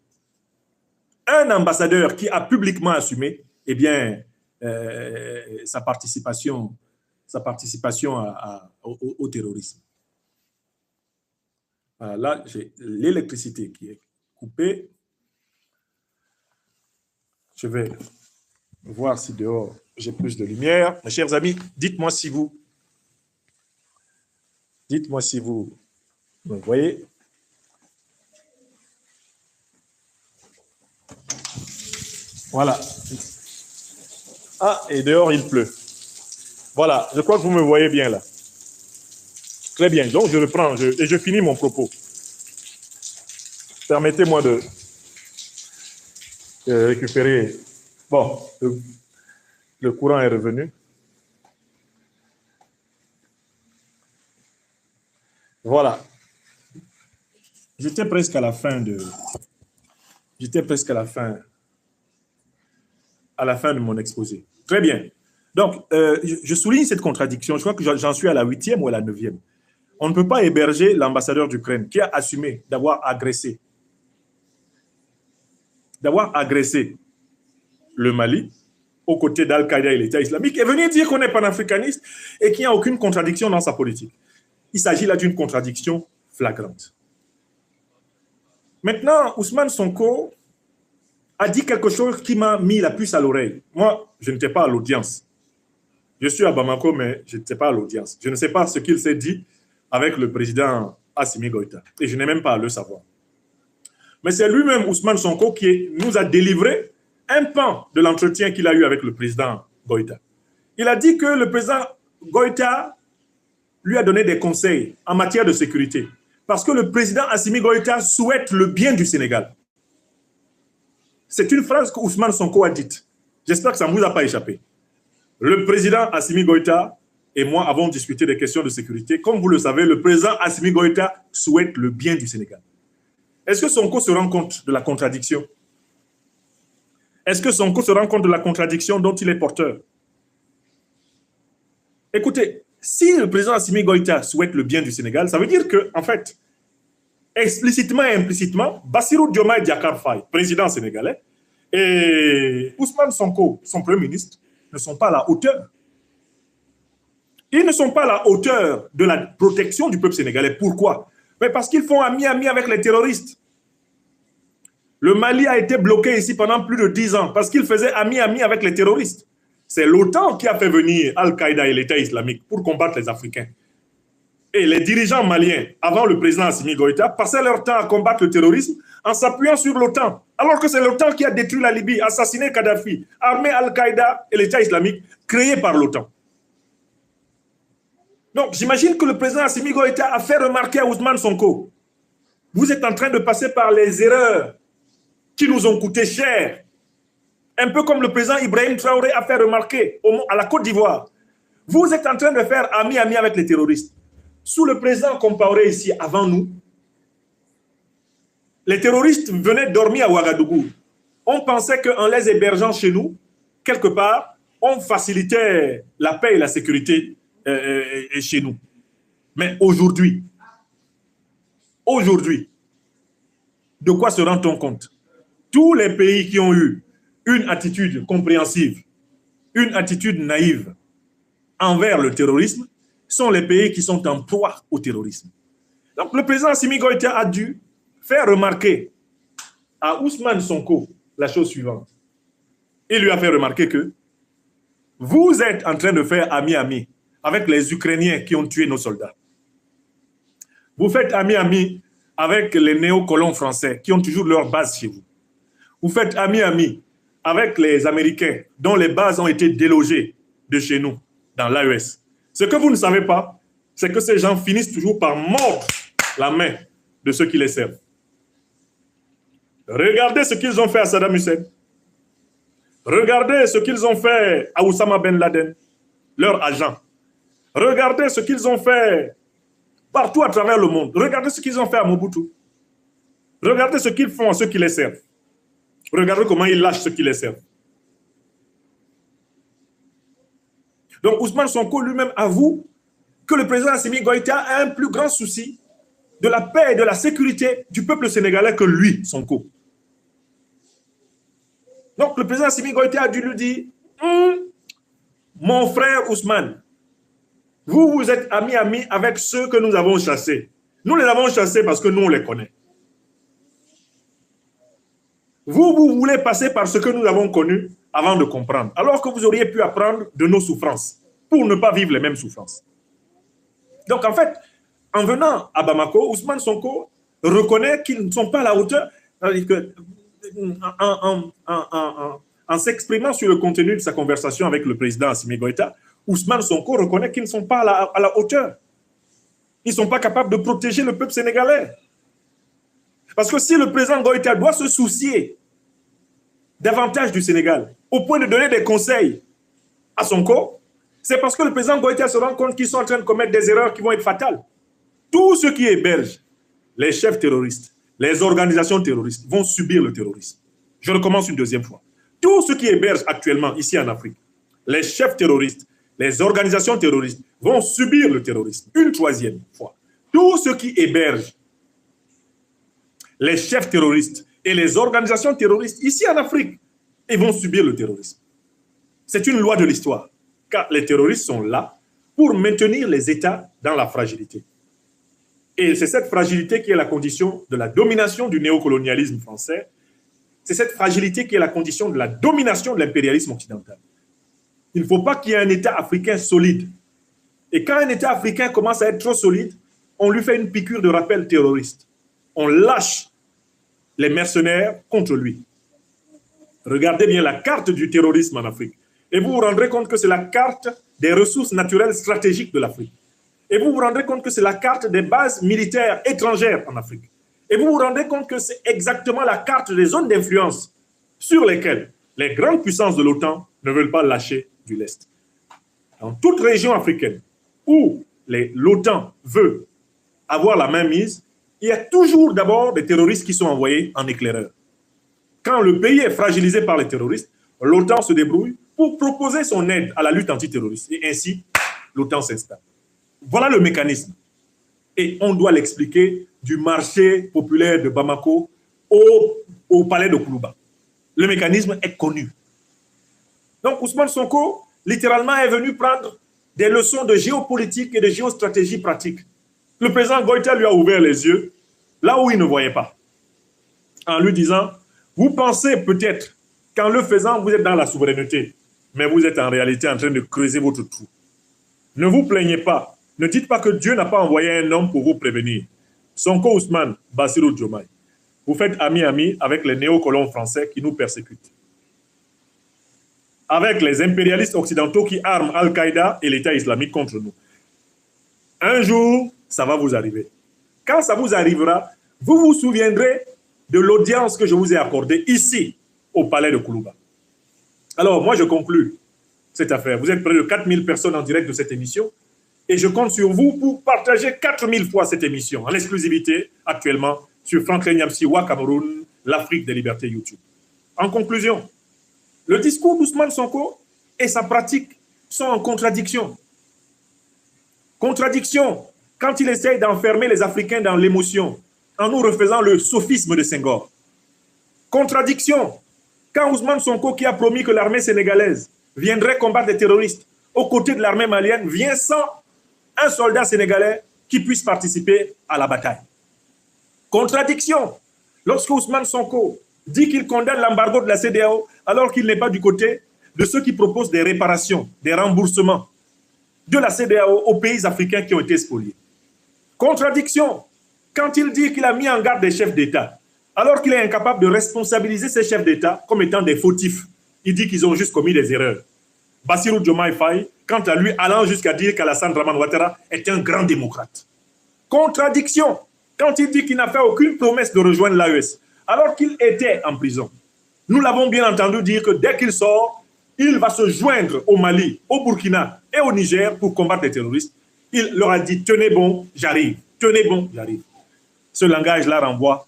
eh bien, sa participation au terrorisme. Là, j'ai l'électricité qui est coupée. Je vais voir si dehors j'ai plus de lumière. Mes chers amis, dites-moi si vous me voyez. Voilà. Ah, et dehors, il pleut. Voilà, je crois que vous me voyez bien là. Très bien, donc je reprends et je finis mon propos. Permettez-moi de récupérer. Bon, le courant est revenu. Voilà. J'étais presque à la fin de mon exposé. Très bien. Donc, je souligne cette contradiction. Je crois que j'en suis à la 8e ou à la 9e. On ne peut pas héberger l'ambassadeur d'Ukraine qui a assumé d'avoir agressé le Mali aux côtés d'Al-Qaïda et l'État islamique et venir dire qu'on est panafricaniste et qu'il n'y a aucune contradiction dans sa politique. Il s'agit là d'une contradiction flagrante. Maintenant, Ousmane Sonko a dit quelque chose qui m'a mis la puce à l'oreille. Moi, je n'étais pas à l'audience. Je suis à Bamako, mais je n'étais pas à l'audience. Je ne sais pas ce qu'il s'est dit avec le président Assimi Goïta. Et je n'ai même pas à le savoir. Mais c'est lui-même, Ousmane Sonko, qui nous a délivré un pan de l'entretien qu'il a eu avec le président Goïta. Il a dit que le président Goïta lui a donné des conseils en matière de sécurité. Parce que le président Assimi Goïta souhaite le bien du Sénégal. C'est une phrase que Ousmane Sonko a dite. J'espère que ça ne vous a pas échappé. Le président Assimi Goïta et moi avons discuté des questions de sécurité. Comme vous le savez, le président Assimi Goïta souhaite le bien du Sénégal. Est-ce que Sonko se rend compte de la contradiction? Est-ce que Sonko se rend compte de la contradiction dont il est porteur? Écoutez, si le président Assimi Goïta souhaite le bien du Sénégal, ça veut dire que, en fait, explicitement et implicitement, Bassirou Diomaye Diakhar Faye, président sénégalais, et Ousmane Sonko, son premier ministre, ne sont pas à la hauteur. Ils ne sont pas à la hauteur de la protection du peuple sénégalais. Pourquoi? Mais parce qu'ils font ami-ami avec les terroristes. Le Mali a été bloqué ici pendant plus de 10 ans parce qu'il faisait ami-ami avec les terroristes. C'est l'OTAN qui a fait venir Al-Qaïda et l'État islamique pour combattre les Africains. Et les dirigeants maliens, avant le président Assimi Goïta, passaient leur temps à combattre le terrorisme en s'appuyant sur l'OTAN. Alors que c'est l'OTAN qui a détruit la Libye, assassiné Kadhafi, armé Al-Qaïda et l'État islamique, créé par l'OTAN. Donc, j'imagine que le président Assimi Goïta a fait remarquer à Ousmane Sonko, vous êtes en train de passer par les erreurs qui nous ont coûté cher. Un peu comme le président Ibrahim Traoré a fait remarquer à la Côte d'Ivoire. Vous êtes en train de faire ami-ami avec les terroristes. Sous le président Compaoré ici, avant nous, les terroristes venaient dormir à Ouagadougou. On pensait qu'en les hébergeant chez nous, quelque part, on facilitait la paix et la sécurité chez nous. Mais aujourd'hui, de quoi se rend-on compte? Tous les pays qui ont eu une attitude compréhensive, une attitude naïve envers le terrorisme, sont les pays qui sont en proie au terrorisme. Donc le président Assimi Goïta a dû faire remarquer à Ousmane Sonko la chose suivante. Il lui a fait remarquer que vous êtes en train de faire ami-ami avec les Ukrainiens qui ont tué nos soldats. Vous faites ami-ami avec les néocolons français qui ont toujours leur base chez vous. Vous faites ami-ami avec les Américains dont les bases ont été délogées de chez nous, dans l'AES. Ce que vous ne savez pas, c'est que ces gens finissent toujours par mordre la main de ceux qui les servent. Regardez ce qu'ils ont fait à Saddam Hussein. Regardez ce qu'ils ont fait à Oussama Ben Laden, leur agent. Regardez ce qu'ils ont fait partout à travers le monde. Regardez ce qu'ils ont fait à Mobutu. Regardez ce qu'ils font à ceux qui les servent. Regardez comment ils lâchent ceux qui les servent. Donc Ousmane Sonko lui-même avoue que le président Assimi Goïta a un plus grand souci de la paix et de la sécurité du peuple sénégalais que lui, Sonko. Donc le président Assimi Goïta a dû lui dire mon frère Ousmane, vous êtes ami avec ceux que nous avons chassés. Nous les avons chassés parce que nous, on les connaît. Vous voulez passer par ce que nous avons connu avant de comprendre, alors que vous auriez pu apprendre de nos souffrances pour ne pas vivre les mêmes souffrances. Donc, en fait, en venant à Bamako, Ousmane Sonko reconnaît qu'ils ne sont pas à la hauteur. En s'exprimant sur le contenu de sa conversation avec le président Assimi Goïta, Ousmane Sonko reconnaît qu'ils ne sont pas à la hauteur. Ils ne sont pas capables de protéger le peuple sénégalais. Parce que si le président Goïta doit se soucier davantage du Sénégal, au point de donner des conseils à Sonko, c'est parce que le président Goïta se rend compte qu'ils sont en train de commettre des erreurs qui vont être fatales. Tout ce qui héberge les chefs terroristes, les organisations terroristes vont subir le terrorisme. Je recommence une deuxième fois. Tout ce qui héberge actuellement ici en Afrique, les chefs terroristes, les organisations terroristes vont subir le terrorisme. Une troisième fois. Tout ce qui héberge les chefs terroristes et les organisations terroristes ici en Afrique, ils vont subir le terrorisme. C'est une loi de l'histoire, car les terroristes sont là pour maintenir les États dans la fragilité. Et c'est cette fragilité qui est la condition de la domination du néocolonialisme français. C'est cette fragilité qui est la condition de la domination de l'impérialisme occidental. Il ne faut pas qu'il y ait un État africain solide. Et quand un État africain commence à être trop solide, on lui fait une piqûre de rappel terroriste. On lâche les mercenaires contre lui. Regardez bien la carte du terrorisme en Afrique. Et vous vous rendrez compte que c'est la carte des ressources naturelles stratégiques de l'Afrique. Et vous vous rendrez compte que c'est la carte des bases militaires étrangères en Afrique. Et vous vous rendez compte que c'est exactement la carte des zones d'influence sur lesquelles les grandes puissances de l'OTAN ne veulent pas lâcher du lest. Dans toute région africaine où l'OTAN veut avoir la main mise, il y a toujours d'abord des terroristes qui sont envoyés en éclaireur. Quand le pays est fragilisé par les terroristes, l'OTAN se débrouille pour proposer son aide à la lutte antiterroriste. Et ainsi, l'OTAN s'installe. Voilà le mécanisme. Et on doit l'expliquer du marché populaire de Bamako au palais de Koulouba. Le mécanisme est connu. Donc Ousmane Sonko, littéralement, est venu prendre des leçons de géopolitique et de géostratégie pratique. Le président Goïta lui a ouvert les yeux là où il ne voyait pas, en lui disant, vous pensez peut-être qu'en le faisant, vous êtes dans la souveraineté, mais vous êtes en réalité en train de creuser votre trou. Ne vous plaignez pas. Ne dites pas que Dieu n'a pas envoyé un homme pour vous prévenir. Sonko Ousmane, Bassirou Diomaye, vous faites ami avec les néocolons français qui nous persécutent. Avec les impérialistes occidentaux qui arment Al-Qaïda et l'État islamique contre nous. Un jour, ça va vous arriver. Quand ça vous arrivera, vous vous souviendrez de l'audience que je vous ai accordée ici, au palais de Koulouba. Alors, moi, je conclue cette affaire. Vous êtes près de 4000 personnes en direct de cette émission et je compte sur vous pour partager 4000 fois cette émission en exclusivité actuellement sur Franklin Nyamsiwa Cameroun, l'Afrique des libertés YouTube. En conclusion, le discours d'Ousmane Sonko et sa pratique sont en contradiction. Contradiction quand il essaye d'enfermer les Africains dans l'émotion en nous refaisant le sophisme de Senghor. Contradiction quand Ousmane Sonko, qui a promis que l'armée sénégalaise viendrait combattre les terroristes aux côtés de l'armée malienne, vient sans un soldat sénégalais qui puisse participer à la bataille. Contradiction lorsque Ousmane Sonko dit qu'il condamne l'embargo de la CEDEAO alors qu'il n'est pas du côté de ceux qui proposent des réparations, des remboursements de la CEDEAO aux pays africains qui ont été spoliés. Contradiction quand il dit qu'il a mis en garde des chefs d'État alors qu'il est incapable de responsabiliser ces chefs d'État comme étant des fautifs. Il dit qu'ils ont juste commis des erreurs. Bassirou Diomaye Faye, quant à lui, allant jusqu'à dire qu'Alassane Dramane Ouattara est un grand démocrate. Contradiction quand il dit qu'il n'a fait aucune promesse de rejoindre l'AES alors qu'il était en prison. Nous l'avons bien entendu dire que dès qu'il sort, il va se joindre au Mali, au Burkina et au Niger pour combattre les terroristes. Il leur a dit « Tenez bon, j'arrive. Tenez bon, j'arrive. » Ce langage-là renvoie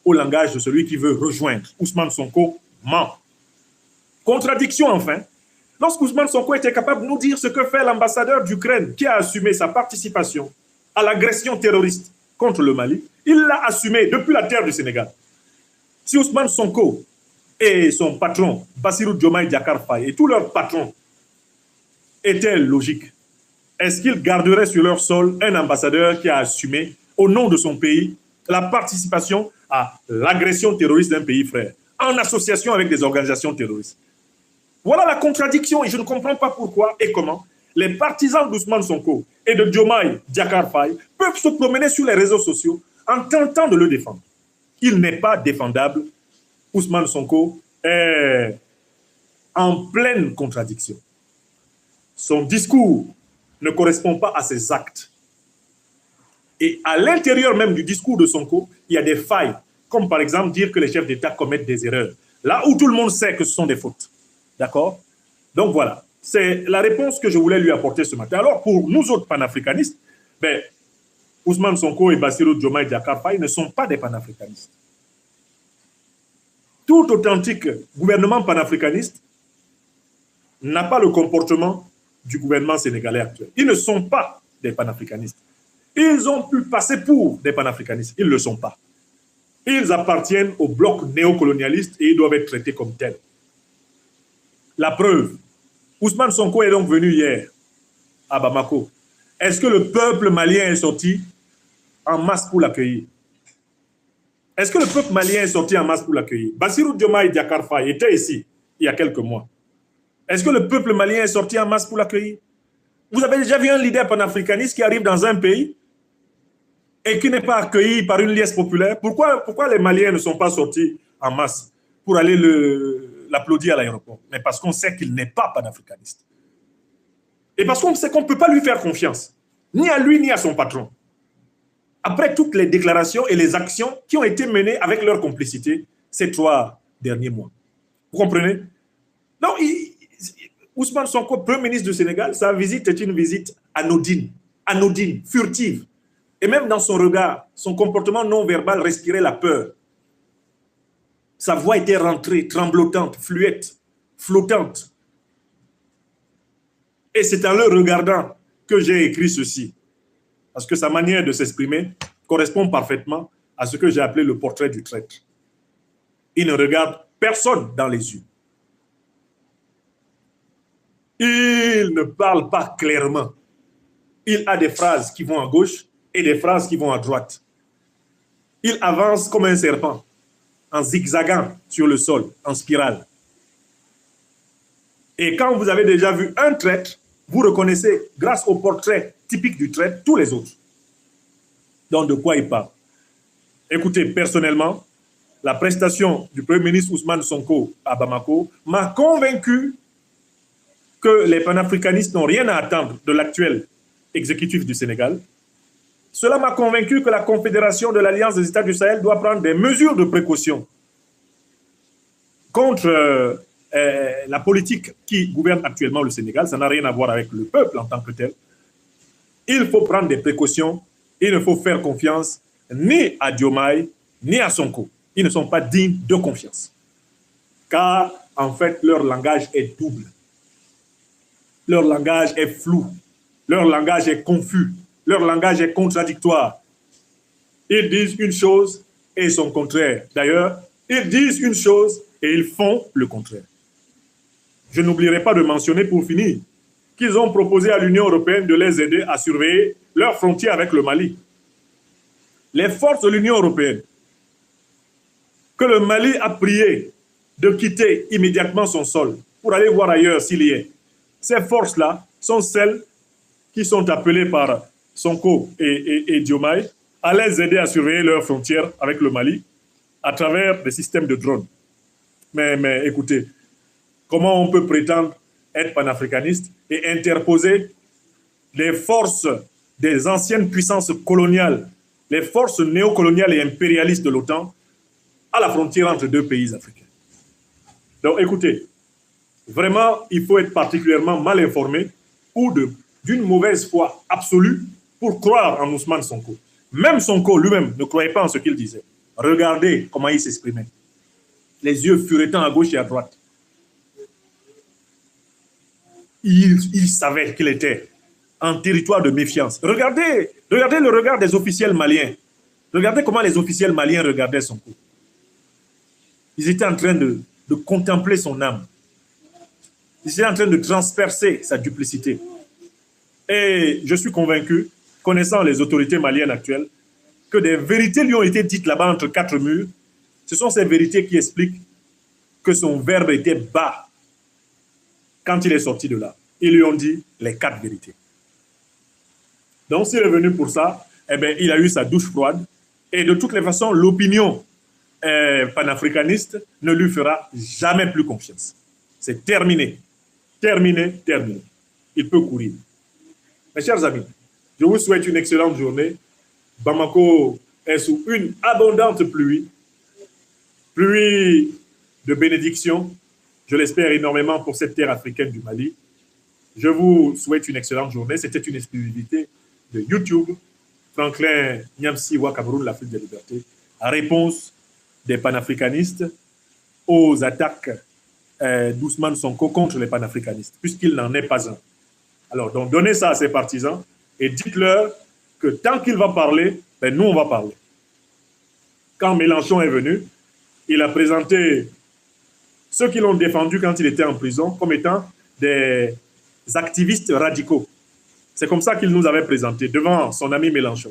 au langage de celui qui veut rejoindre. Ousmane Sonko ment. Contradiction enfin, Lorsqu'Ousmane Sonko était capable de nous dire ce que fait l'ambassadeur d'Ukraine qui a assumé sa participation à l'agression terroriste contre le Mali, il l'a assumé depuis la terre du Sénégal. Si Ousmane Sonko et son patron, Bassirou Diomaye Diakhar Faye, et tous leurs patrons étaient logiques, est-ce qu'ils garderaient sur leur sol un ambassadeur qui a assumé, au nom de son pays, la participation à l'agression terroriste d'un pays frère, en association avec des organisations terroristes? Voilà la contradiction et je ne comprends pas pourquoi et comment les partisans d'Ousmane Sonko et de Diomaye Diakhar Faye peuvent se promener sur les réseaux sociaux en tentant de le défendre. Il n'est pas défendable. Ousmane Sonko est en pleine contradiction. Son discours ne correspond pas à ses actes. Et à l'intérieur même du discours de Sonko, il y a des failles, comme par exemple dire que les chefs d'État commettent des erreurs, là où tout le monde sait que ce sont des fautes. D'accord? Donc voilà, c'est la réponse que je voulais lui apporter ce matin. Alors pour nous autres panafricanistes, Ousmane Sonko et Bassirou Diomaye Diakhar Faye ne sont pas des panafricanistes. Tout authentique gouvernement panafricaniste n'a pas le comportement du gouvernement sénégalais actuel. Ils ne sont pas des panafricanistes. Ils ont pu passer pour des panafricanistes. Ils ne le sont pas. Ils appartiennent au bloc néocolonialiste et ils doivent être traités comme tels. La preuve, Ousmane Sonko est donc venu hier à Bamako. Est-ce que le peuple malien est sorti en masse pour l'accueillir? Est-ce que le peuple malien est sorti en masse pour l'accueillir? Bassirou Diomaye Diakhar Faye était ici il y a quelques mois. Est-ce que le peuple malien est sorti en masse pour l'accueillir? Vous avez déjà vu un leader panafricaniste qui arrive dans un pays et qui n'est pas accueilli par une liesse populaire? Pourquoi les Maliens ne sont pas sortis en masse pour aller l'applaudir à l'aéroport? Mais parce qu'on sait qu'il n'est pas panafricaniste. Et parce qu'on sait qu'on ne peut pas lui faire confiance, ni à lui, ni à son patron. Après toutes les déclarations et les actions qui ont été menées avec leur complicité ces 3 derniers mois. Vous comprenez? Non, Ousmane Sonko, Premier ministre du Sénégal, sa visite est une visite anodine, furtive. Et même dans son regard, son comportement non verbal respirait la peur. Sa voix était rentrée, tremblotante, fluette, flottante. Et c'est en le regardant que j'ai écrit ceci. Parce que sa manière de s'exprimer correspond parfaitement à ce que j'ai appelé le portrait du traître. Il ne regarde personne dans les yeux. Il ne parle pas clairement. Il a des phrases qui vont à gauche et des phrases qui vont à droite. Il avance comme un serpent, en zigzagant sur le sol, en spirale. Et quand vous avez déjà vu un traître, vous reconnaissez, grâce au portrait typique du traître, tous les autres. Donc, de quoi il parle? Écoutez, personnellement, la prestation du Premier ministre Ousmane Sonko à Bamako m'a convaincu que les panafricanistes n'ont rien à attendre de l'actuel exécutif du Sénégal. Cela m'a convaincu que la Confédération de l'Alliance des États du Sahel doit prendre des mesures de précaution contre la politique qui gouverne actuellement le Sénégal. Ça n'a rien à voir avec le peuple en tant que tel. Il faut prendre des précautions. Il ne faut faire confiance ni à Diomaye, ni à Sonko. Ils ne sont pas dignes de confiance. Car, en fait, leur langage est double. Leur langage est flou. Leur langage est confus. Leur langage est contradictoire. Ils disent une chose et son contraire. D'ailleurs, ils disent une chose et ils font le contraire. Je n'oublierai pas de mentionner pour finir qu'ils ont proposé à l'Union européenne de les aider à surveiller leurs frontières avec le Mali. Les forces de l'Union européenne, que le Mali a prié de quitter immédiatement son sol pour aller voir ailleurs s'il y est, ces forces-là sont celles qui sont appelées par Sonko et Diomaye à les aider à surveiller leurs frontières avec le Mali à travers des systèmes de drones. Mais écoutez, comment on peut prétendre être panafricaniste et interposer les forces des anciennes puissances coloniales, les forces néocoloniales et impérialistes de l'OTAN à la frontière entre 2 pays africains? Donc écoutez, vraiment, il faut être particulièrement mal informé ou d'une mauvaise foi absolue pour croire en Ousmane Sonko. Même Sonko lui-même ne croyait pas en ce qu'il disait. Regardez comment il s'exprimait. Les yeux furetants à gauche et à droite. il savait qu'il était en territoire de méfiance. Regardez le regard des officiels maliens. Regardez comment les officiels maliens regardaient Sonko. Ils étaient en train de contempler son âme. Ils étaient en train de transpercer sa duplicité. Et je suis convaincu, connaissant les autorités maliennes actuelles, que des vérités lui ont été dites là-bas entre quatre murs. Ce sont ces vérités qui expliquent que son verbe était bas quand il est sorti de là. Ils lui ont dit les quatre vérités. Donc, s'il est venu pour ça, eh bien, il a eu sa douche froide. Et de toutes les façons, l'opinion panafricaniste ne lui fera jamais plus confiance. C'est terminé. Terminé, terminé. Il peut courir. Mes chers amis, je vous souhaite une excellente journée. Bamako est sous une abondante pluie. Pluie de bénédiction. Je l'espère énormément pour cette terre africaine du Mali. Je vous souhaite une excellente journée. C'était une exclusivité de YouTube. Franklin Nyamsi Wa Cameroun, l'Afrique des libertés. Réponse des panafricanistes aux attaques d'Ousmane Sonko contre les panafricanistes, puisqu'il n'en est pas un. Alors, donc, donnez ça à ses partisans et dites-leur que tant qu'il va parler, ben, nous, on va parler. Quand Mélenchon est venu, il a présenté ceux qui l'ont défendu quand il était en prison comme étant des activistes radicaux. C'est comme ça qu'il nous avait présenté devant son ami Mélenchon.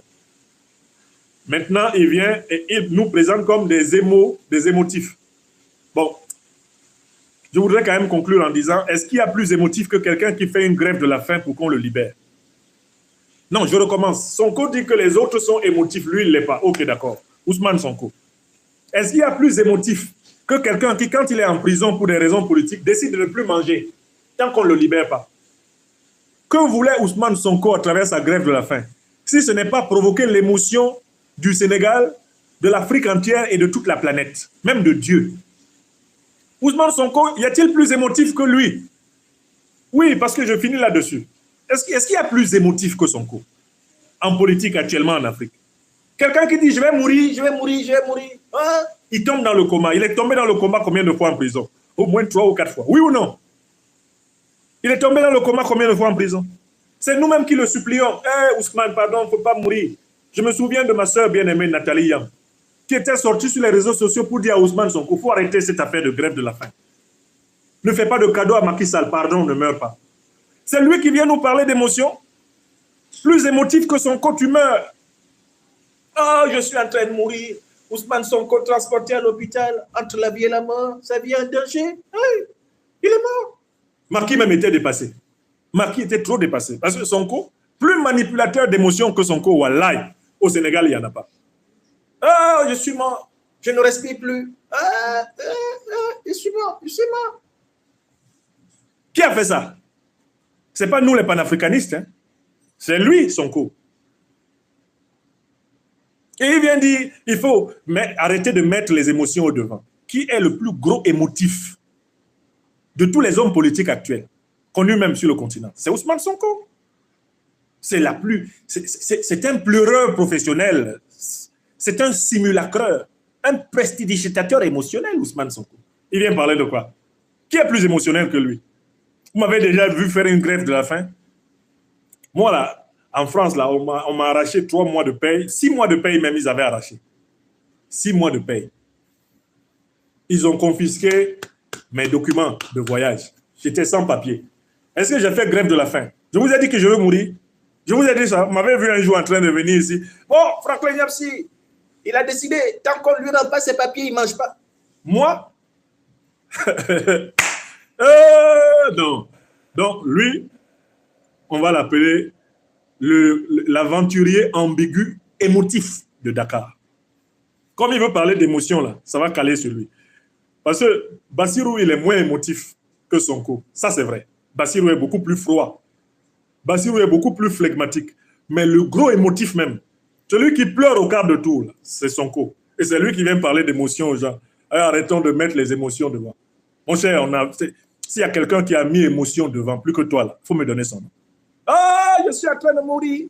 Maintenant, il vient et il nous présente comme des émotifs. Bon, je voudrais quand même conclure en disant, est-ce qu'il y a plus émotif que quelqu'un qui fait une grève de la faim pour qu'on le libère? Non, je recommence. Sonko dit que les autres sont émotifs, lui, il ne l'est pas. Ok, d'accord. Ousmane Sonko. Est-ce qu'il y a plus émotif que quelqu'un qui, quand il est en prison pour des raisons politiques, décide de ne plus manger tant qu'on ne le libère pas? Que voulait Ousmane Sonko à travers sa grève de la faim? Si ce n'est pas provoquer l'émotion du Sénégal, de l'Afrique entière et de toute la planète, même de Dieu. Ousmane Sonko, y a-t-il plus émotif que lui? Oui, parce que je finis là-dessus. Est-ce qu'il y a plus émotif que Sonko en politique actuellement en Afrique? Quelqu'un qui dit « je vais mourir, je vais mourir, je vais mourir hein? ». Il tombe dans le coma. Il est tombé dans le coma combien de fois en prison? Au moins 3 ou 4 fois. Oui ou non? Il est tombé dans le coma combien de fois en prison? C'est nous-mêmes qui le supplions. « Hé, Ousmane, pardon, il ne faut pas mourir. » Je me souviens de ma soeur bien-aimée Nathalie Yam, qui était sortie sur les réseaux sociaux pour dire à Ousmane Sonko, il faut arrêter cette affaire de grève de la faim. Ne fais pas de cadeau à Macky Sall, pardon, ne meurs pas. C'est lui qui vient nous parler d'émotion. Plus émotif que Sonko, tu meurs. Oh, je suis en train de mourir. Ousmane Sonko transporté à l'hôpital entre la vie et la mort. Ça vient en danger. Hey, il est mort. Macky même était dépassé. Macky était trop dépassé. Parce que Sonko, plus manipulateur d'émotions que Sonko, wallahi, au Sénégal, il n'y en a pas. Oh, je suis mort. Je ne respire plus. Je suis mort. Je suis mort. Qui a fait ça? Ce n'est pas nous les panafricanistes. Hein? C'est lui, Sonko. Et il vient dire, il faut arrêter de mettre les émotions au devant. Qui est le plus gros émotif de tous les hommes politiques actuels, connus même sur le continent? C'est Ousmane Sonko. C'est un pleureur professionnel. C'est un simulacreur, un prestidigitateur émotionnel, Ousmane Sonko. Il vient parler de quoi? Qui est plus émotionnel que lui? Vous m'avez déjà vu faire une grève de la faim? Moi, là, en France, là, on m'a arraché 3 mois de paye. 6 mois de paye même, ils avaient arraché. 6 mois de paye. Ils ont confisqué mes documents de voyage. J'étais sans papier. Est-ce que j'ai fait grève de la faim? Je vous ai dit que je veux mourir. Je vous ai dit ça. Vous m'avez vu un jour en train de venir ici. Bon, Franklin Nyapsi, il a décidé, tant qu'on ne lui rend pas ses papiers, il ne mange pas. Moi? Non. Donc, lui, on va l'appeler l'aventurier ambigu émotif de Dakar. Comme il veut parler d'émotion, là, ça va caler sur lui. Parce que Bassirou, il est moins émotif que Sonko. Ça, c'est vrai. Bassirou est beaucoup plus froid. Bassirou est beaucoup plus flegmatique. Mais le gros émotif même, celui qui pleure au quart de tour, c'est Sonko. Et c'est lui qui vient parler d'émotion aux gens. Alors, arrêtons de mettre les émotions devant. Mon cher, s'il y a quelqu'un qui a mis émotion devant, plus que toi, il faut me donner son nom. Ah, je suis en train de mourir.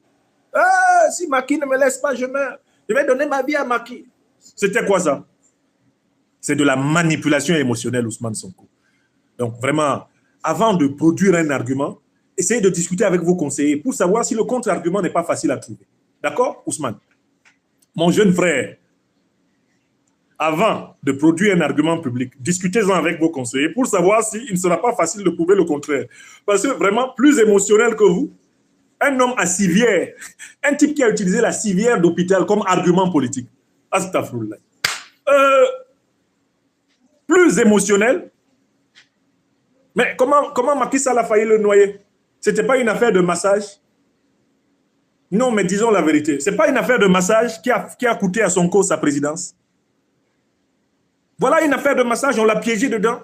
Ah, si Macky ne me laisse pas, je meurs. Je vais donner ma vie à Macky. C'était quoi ça? C'est de la manipulation émotionnelle, Ousmane Sonko. Donc, vraiment, avant de produire un argument, essayez de discuter avec vos conseillers pour savoir si le contre-argument n'est pas facile à trouver. D'accord, Ousmane? Mon jeune frère, avant de produire un argument public, discutez-en avec vos conseillers pour savoir s'il ne sera pas facile de prouver le contraire. Parce que vraiment, plus émotionnel que vous, un homme à civière, un type qui a utilisé la civière d'hôpital comme argument politique. Astaghfirullah. Plus émotionnel. Mais comment Macky Sall a failli le noyer? Ce n'était pas une affaire de massage? Non, mais disons la vérité. Ce n'est pas une affaire de massage qui a coûté à Sonko sa présidence. Voilà une affaire de massage, on l'a piégé dedans.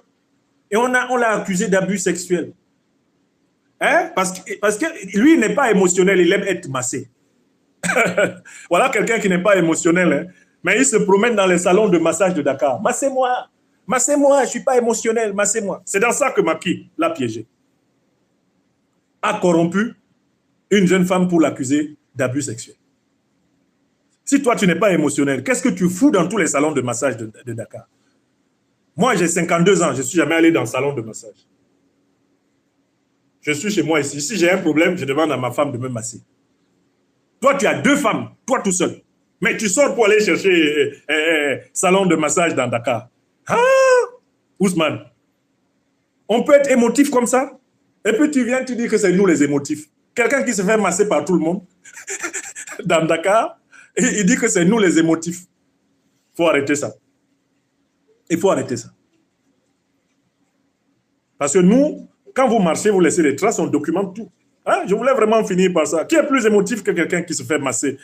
Et on l'a accusé d'abus sexuels. Hein? Parce que lui, il n'est pas émotionnel, il aime être massé. Voilà quelqu'un qui n'est pas émotionnel, hein? Mais il se promène dans les salons de massage de Dakar. Massez-moi, massez-moi, je ne suis pas émotionnel, massez-moi. C'est dans ça que Macky l'a piégé. A corrompu une jeune femme pour l'accuser d'abus sexuels. Si toi, tu n'es pas émotionnel, qu'est-ce que tu fous dans tous les salons de massage de Dakar? Moi, j'ai 52 ans, je ne suis jamais allé dans le salon de massage. Je suis chez moi ici. Si j'ai un problème, je demande à ma femme de me masser. Toi, tu as 2 femmes, toi tout seul. Mais tu sors pour aller chercher salon de massage dans Dakar. Ah, Ousmane, on peut être émotif comme ça? Et puis tu viens, tu dis que c'est nous les émotifs. Quelqu'un qui se fait masser par tout le monde dans Dakar, et il dit que c'est nous les émotifs. Il faut arrêter ça. Il faut arrêter ça. Parce que nous, quand vous marchez, vous laissez les traces, on documente tout. Hein? Je voulais vraiment finir par ça. Qui est plus émotif que quelqu'un qui se fait masser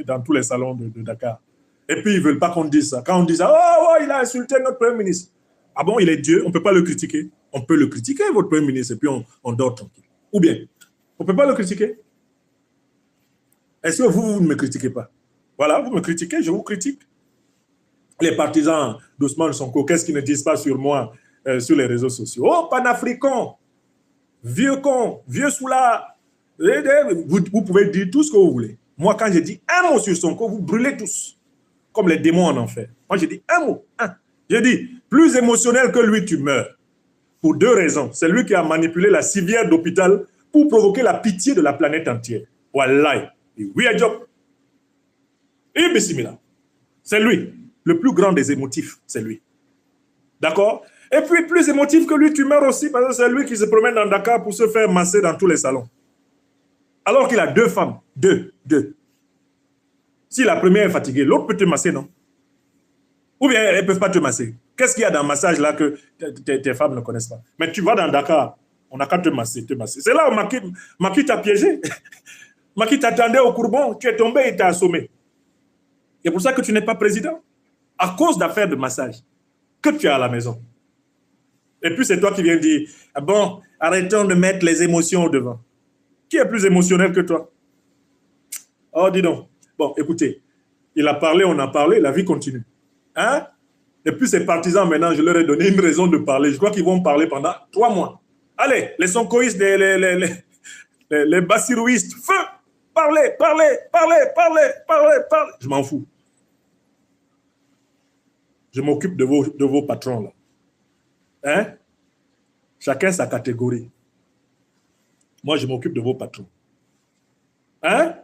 dans tous les salons de Dakar? Et puis, ils ne veulent pas qu'on dise ça. Quand on dit ça, oh, il a insulté notre Premier ministre. Ah bon, il est Dieu, on ne peut pas le critiquer. On peut le critiquer, votre Premier ministre, et puis on dort tranquille. Ou bien, on ne peut pas le critiquer. Est-ce que vous ne me critiquez pas? Voilà, vous me critiquez, je vous critique. Les partisans d'Ousmane Sonko, qu'est-ce qu'ils ne disent pas sur moi sur les réseaux sociaux? Oh, panafricain, vieux con, vieux soulard. Vous pouvez dire tout ce que vous voulez. Moi, quand je dis un mot sur Sonko, vous brûlez tous, comme les démons en enfer. Moi, je dis un mot. Je dis, plus émotionnel que lui, tu meurs. Pour 2 raisons. C'est lui qui a manipulé la civière d'hôpital pour provoquer la pitié de la planète entière. Wallahi. Oui, job. Et bismillah. C'est lui. Le plus grand des émotifs, c'est lui. D'accord? Et puis, plus émotif que lui, tu meurs aussi parce que c'est lui qui se promène dans Dakar pour se faire masser dans tous les salons. Alors qu'il a 2 femmes. 2. Si la première est fatiguée, l'autre peut te masser, non? Ou bien elles ne peuvent pas te masser. Qu'est-ce qu'il y a dans le massage là que tes femmes ne connaissent pas? Mais tu vas dans Dakar, on n'a qu'à te masser, te masser. C'est là où Macky t'a piégé. Macky t'attendait au Courbon, tu es tombé et t'as assommé. C'est pour ça que tu n'es pas président. À cause d'affaires de massage que tu as à la maison. Et puis c'est toi qui viens dire, ah bon, arrêtons de mettre les émotions au devant. Qui est plus émotionnel que toi? Oh, dis donc. Bon, écoutez, il a parlé, on a parlé, la vie continue. Hein? Et puis ces partisans, maintenant, je leur ai donné une raison de parler. Je crois qu'ils vont parler pendant 3 mois. Allez, les sonkoïstes, les bassirouistes, feu! Parlez. Je m'en fous. Je m'occupe de vos patrons, là. Hein? Chacun sa catégorie. Moi, je m'occupe de vos patrons. Hein?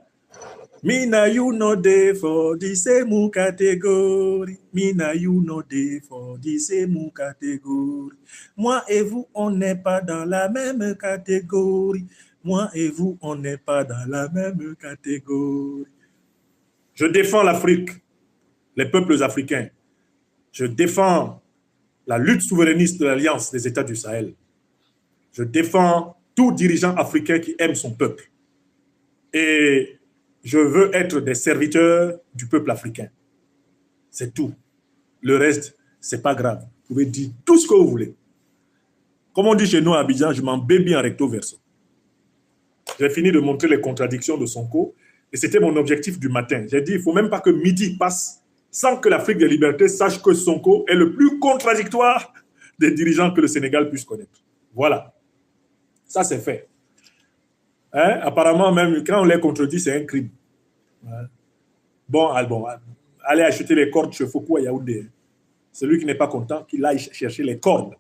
Mina you no dey for the same catégorie. Mina you no dey for the same catégorie. Moi et vous, on n'est pas dans la même catégorie. Moi et vous, on n'est pas dans la même catégorie. Je défends l'Afrique, les peuples africains. Je défends la lutte souverainiste de l'Alliance des États du Sahel. Je défends tout dirigeant africain qui aime son peuple. Et je veux être des serviteurs du peuple africain. C'est tout. Le reste, c'est pas grave. Vous pouvez dire tout ce que vous voulez. Comme on dit chez nous à Abidjan, je m'en bats bien recto verso. J'ai fini de montrer les contradictions de Sonko et c'était mon objectif du matin. J'ai dit, il ne faut même pas que midi passe sans que l'Afrique des libertés sache que Sonko est le plus contradictoire des dirigeants que le Sénégal puisse connaître. Voilà. Ça, c'est fait. Hein? Apparemment, même quand on les contredit, c'est un crime. Ouais. Bon, allez acheter les cordes chez Foucault à Yaoundé. Celui qui n'est pas content, qu'il aille chercher les cordes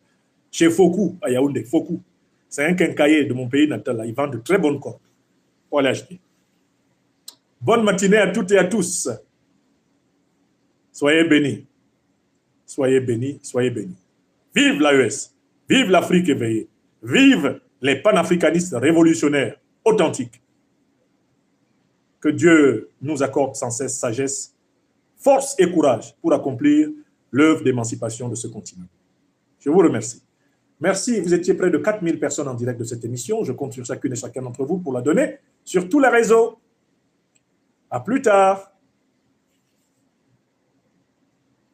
chez Fokou, à Yaoundé, Fokou. C'est un quincailler de mon pays natal, là. Ils vendent de très bonnes cordes. Pour aller acheter. Bonne matinée à toutes et à tous. Soyez bénis. Soyez bénis, soyez bénis. Vive l'AES. Vive l'Afrique éveillée. Vive les panafricanistes révolutionnaires, authentiques. Que Dieu nous accorde sans cesse sagesse, force et courage pour accomplir l'œuvre d'émancipation de ce continent. Je vous remercie. Merci, vous étiez près de 4000 personnes en direct de cette émission. Je compte sur chacune et chacun d'entre vous pour la donner sur tous les réseaux. À plus tard.